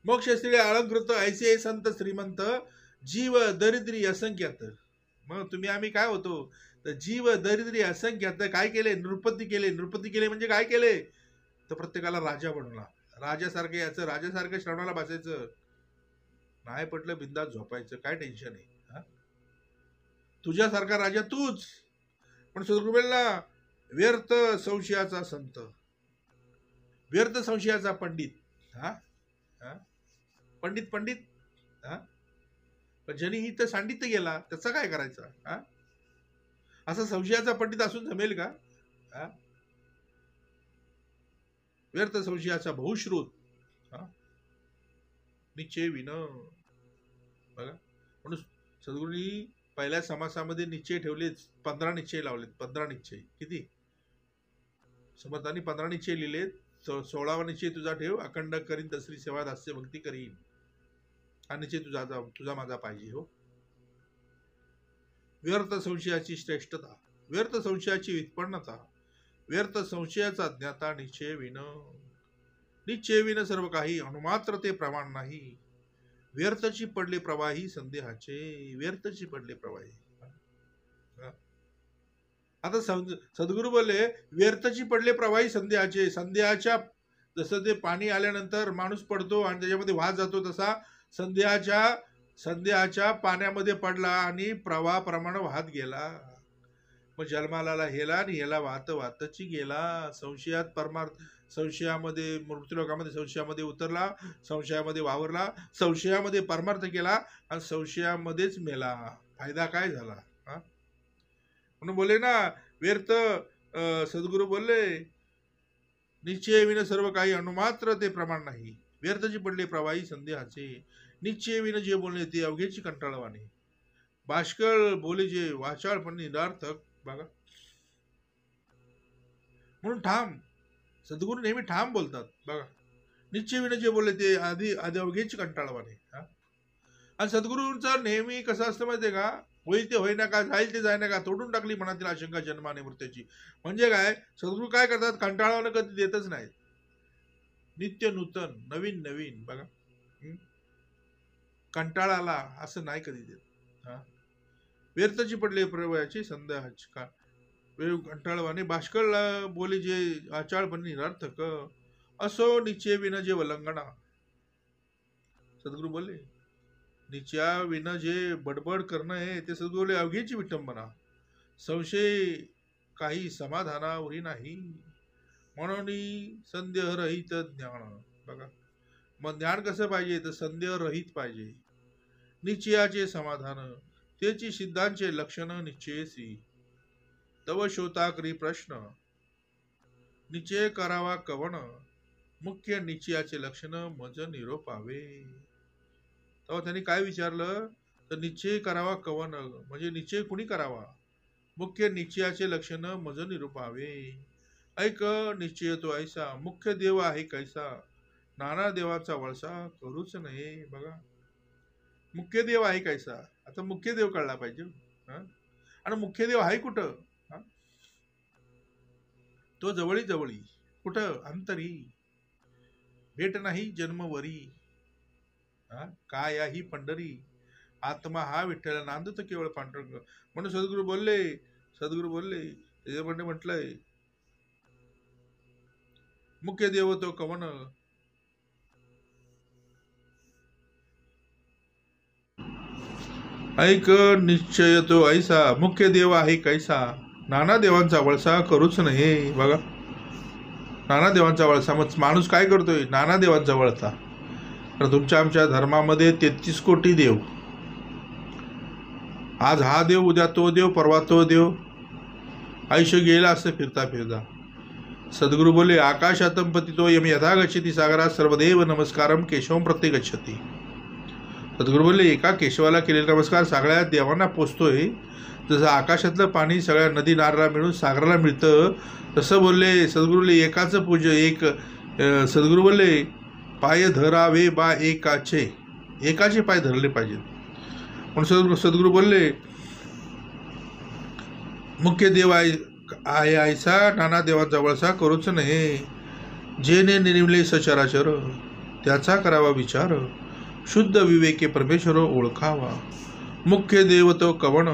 मोक्षश्रेय अलंकृत ऐसे हे संत श्रीमंत, जीव दरिद्री असंख्यात. मग तुम्ही आम्ही काय होतो? तर जीव दरिद्री असंख्यात. काय केले? नृपती केले. नृपती केले म्हणजे काय केले? तर प्रत्येकाला राजा बनवला. राजासारखं याचं, राजासारखं श्रवणाला बसायचं, नाही पटलं बिंदास झोपायचं, काय टेन्शन आहे? तुझ्यासारखा राजा तूच. पण सद्गुरुला व्यर्थ संशयाचा संत, व्यर्थ संशयाचा पंडित. पंडित पंडित ज्यांनी ही तर सांडित गेला, त्याचा काय करायचा? असा संशयाचा पंडित असून जमेल का? व्यर्थ संशयाचा बहुश्रुत निश्चय विन. बघा, म्हणून सद्गुरूंनी पहिल्या समासामध्ये निश्चय ठेवले, 15 निश्चय लावलेत. 15 निश्चय. किती? समर्थांनी 15 निश्चय लिहिलेत. 16वा निश्चय तुझा ठेव, अखंड करीन तसरी सेवा दास्य भक्ती करीन. हा निश्चय तुझा माझा पाहिजे. हो. व्यर्थ संशयाची श्रेष्ठता, व्यर्थ संशयाची व्युत्पन्नता, व्यर्थ संशयाचा ज्ञाता निश्चय विन. निश्चय विन सर्व काही, अणुमात्र ते प्रमाण नाही. व्यर्थची पडले प्रवाही संदेहाचे, व्यर्थची पडले प्रवाही. आता सद्गुरू बोलले व्यर्थची पडले प्रवाही संदेहाचे. संदेहाच्या जसं ते पाणी आल्यानंतर माणूस पडतो आणि त्याच्यामध्ये वाहत जातो, तसा संदेहाच्या पाण्यामध्ये पडला आणि प्रवाहाप्रमाणे वाहत गेला. मग जन्माला हेला आणि हेला वाहत वाहतची गेला. संशयामध्ये मृत्यूलोकामध्ये संशयामध्ये उतरला, संशयामध्ये वावरला, संशयामध्ये परमार्थ केला आणि संशयामध्येच मेला. फायदा काय झाला? म्हणून बोले ना, व्यर्थ सद्गुरू बोलले निश्चय विन सर्व काही, अणुमात्र ते प्रमाण नाही. व्यर्थची पडले प्रवाही संदेहाचे, निश्चय विन जे बोलणे ते अवघेची कंटाळवाने. बाष्कळ बोले जे वाचाळ पण निरार्थक. बघा, म्हणून ठाम सद्गुरू नेहमी ठाम बोलतात. बघा, निश्चय विन जे बोलले ते आधी अवघेची कंटाळवाने. आणि सद्गुरूंचा नेहमी कसं असतं माहितीये का? होईल ते होईना का, जाईल ते जाय ना का, तोडून टाकली मनातील आशंका जन्माने मृत्यूची. म्हणजे काय? सद्गुरू काय करतात? कंटाळावानं कधी देतच नाही. नित्य नूतन, नवीन नवीन. बघा, कंटाळाला असं नाही कधी देत. व्यर्थची पडले प्रवयाची संदेहाची का कंटाळवाने. बाष्कळ बोली जे आचाळपणे निरर्थक, असो निश्चय विना जे वलंगणा. सद्गुरू बोलले निश्चया विना जे बडबड करणं आहे ते सद्गुरू अवघेची विटंबना. संशय काही समाधानावरी नाही, म्हणून संदेह रहित ज्ञान. बघा, मग ज्ञान कसं पाहिजे? तर संदेह रहित पाहिजे. निश्चयाचे समाधान, त्याची सिद्धांचे लक्षण निश्चयसी. तव शोताकरी प्रश्न, निश्चय करावा कवण, मुख्य निश्चयाचे लक्षण मज निरोपावे. तेव्हा त्यांनी काय विचारलं? तर निश्चय करावा कवन, म्हणजे निश्चय कुणी करावा? मुख्य निश्चयाचे लक्षण मज निरूपावे. ऐक निश्चय तो ऐसा, मुख्य देव आहे कैसा, नाना देवाचा वळसा करूच नये. बघा, मुख्य देव आहे कैसा. आता मुख्य देव कळला पाहिजे. आणि मुख्य देव आहे कुठं? तो जवळी जवळी कुठं अंतरी, भेट नाही जन्मवरी, काय ही पंढरी, आत्मा हा विठ्ठल नांदत केवळ पांडुरंग. म्हणून सद्गुरू बोलले त्याच्यामध्ये म्हटलंय, मुख्य देव तो कवन, ऐक निश्चय तो ऐसा, मुख्य देव आहे कैसा, नाना देवांचा वळसा करूच नाही. बघा, नाना देवांचा वळसा. मग माणूस काय करतोय? नाना देवांचा वळसा. तर तुमच्या आमच्या धर्मामध्ये 33 कोटी देव. आज हा देव, उद्या तो देव, परवा तो देव, आयुष्य गेला असं फिरता फिरता. सद्गुरू बोलले, आकाशातम पतितो यम यथा गच्छति सागरात सर्वदेव नमस्कारम केशवम प्रत्येक गच्छति. सद्गुरू बोलले, एका केशवाला केलेला नमस्कार सगळ्या देवांना पोचतोय. जसं आकाशातलं पाणी सगळ्या नदी नारळा मिळून सागराला मिळतं, तसं बोलले सद्गुरू बोलले, एकाचं सद्गुरू बोलले, पाय धरावे बा एकाचे, एकाचे पाय धरले पाहिजेत. म्हणून सद्गुरू बोलले, मुख्य देव आहे ऐसा, नाना देवांचा वळसा करूच नये. जेने निर्मिले सचराचर, त्याचा करावा विचार, शुद्ध विवेके परमेश्वर ओळखावा. मुख्य देव तो कवन,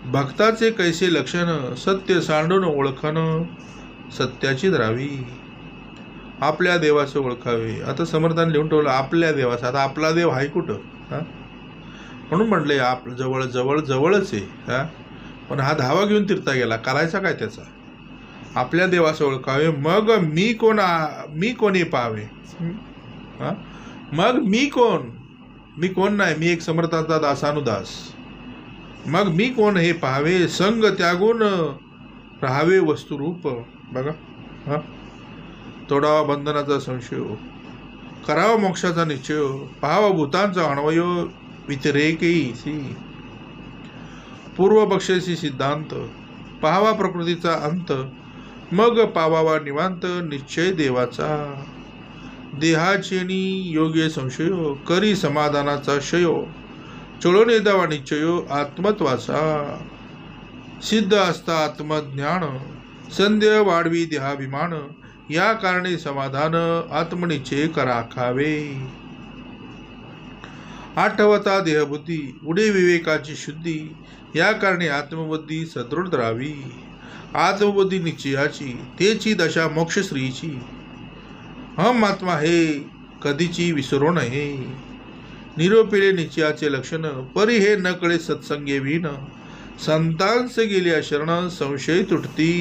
भक्ताचे कैसे लक्षण, सत्य सांडून ओळखण, सत्याची द्रावी. आपल्या देवाचे ओळखावे. आता समर्थाने लिहून ठेवलं आपल्या देवाचं. आता आपला देव आहे कुठं? म्हणून म्हटलंय आप जवळ जवळ जवळच आहे. पण हा धावा घेऊन तिरता गेला, करायचा काय त्याचा? आपल्या देवाचं ओळखावे, मग मी कोणी पाहावे. मग मी कोण नाही, मी एक समर्थाचा दासानुदास. मग मी कोण हे पाहावे, संग त्यागून राहावे वस्तुरूप. बघा, तोडावा बंधनाचा संशय, करावा मोक्षाचा निश्चय, पाहावा भूतांचा अन्वय व्यतिरेकी, पूर्व पक्षाशी सिद्धांत, पाहावा प्रकृतीचा अंत, मग पावावा निवांत निश्चय देवाचा. देहाचेनी योग्य संशय, करी समाधानाचा शय, चळून येदावा निश्चय आत्मत्वाचा. सिद्ध असता आत्मज्ञान, संदेह वाढवी देहाभिमान, या कारणे समाधान आत्मनिश्चय कराखावे. आठवता देहबुद्धी, उडे विवेकाची शुद्धी, या कारणे आत्मबुद्धी सदृढ राहावी. आत्मबुद्धी निश्चयाची, तेची दशा मोक्षश्रीची. हम आत्मा हे कधीची विसरू नये. निरोपिले निश्चयाचे लक्षण, परी हे न कळे सत्संगे विण. संतांस गेल्या शरण संशय तुटती.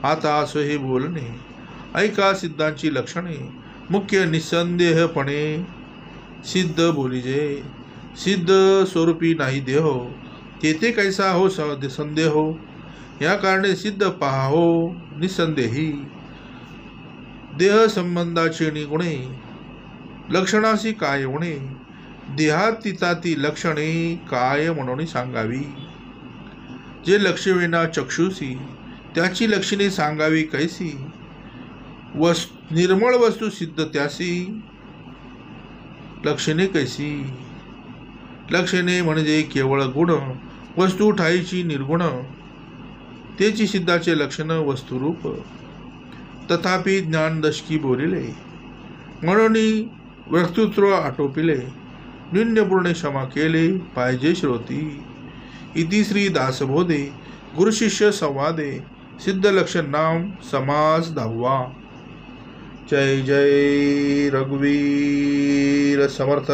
आता असो हे बोलणे, ऐका सिद्धांची लक्षणे. मुख्य निसंदेहपणे सिद्ध बोलिजे. सिद्ध स्वरूपी नाही देहो, तेथे कैसा हो संदेह. या कारणे सिद्ध पाहो निसंदेही. देह संबंधाचे निगुणे, लक्षणाशी काय होणे. देहातीता ती लक्षणे काय म्हणून सांगावी. जे लक्षवेना चक्षुसी, त्याची लक्षणे सांगावी कैसी. निर्मळ वस्तू सिद्ध त्यासी, लक्षणे कैसी. लक्षणे म्हणजे केवळ गुण, वस्तू ठाईची निर्गुण. तेची सिद्धाचे लक्षण वस्तुरूप. तथापि ज्ञान दशकी बोलिले, म्हणून वक्तृत्व आटोपिले. निन्यपूर्णे क्षमा केले पाहिजे श्रोती. इति श्री दासबोधे गुरुशिष्य संवादे सिद्ध लक्षण नाम समास 10वा. जय जय रघुवीर समर्थ.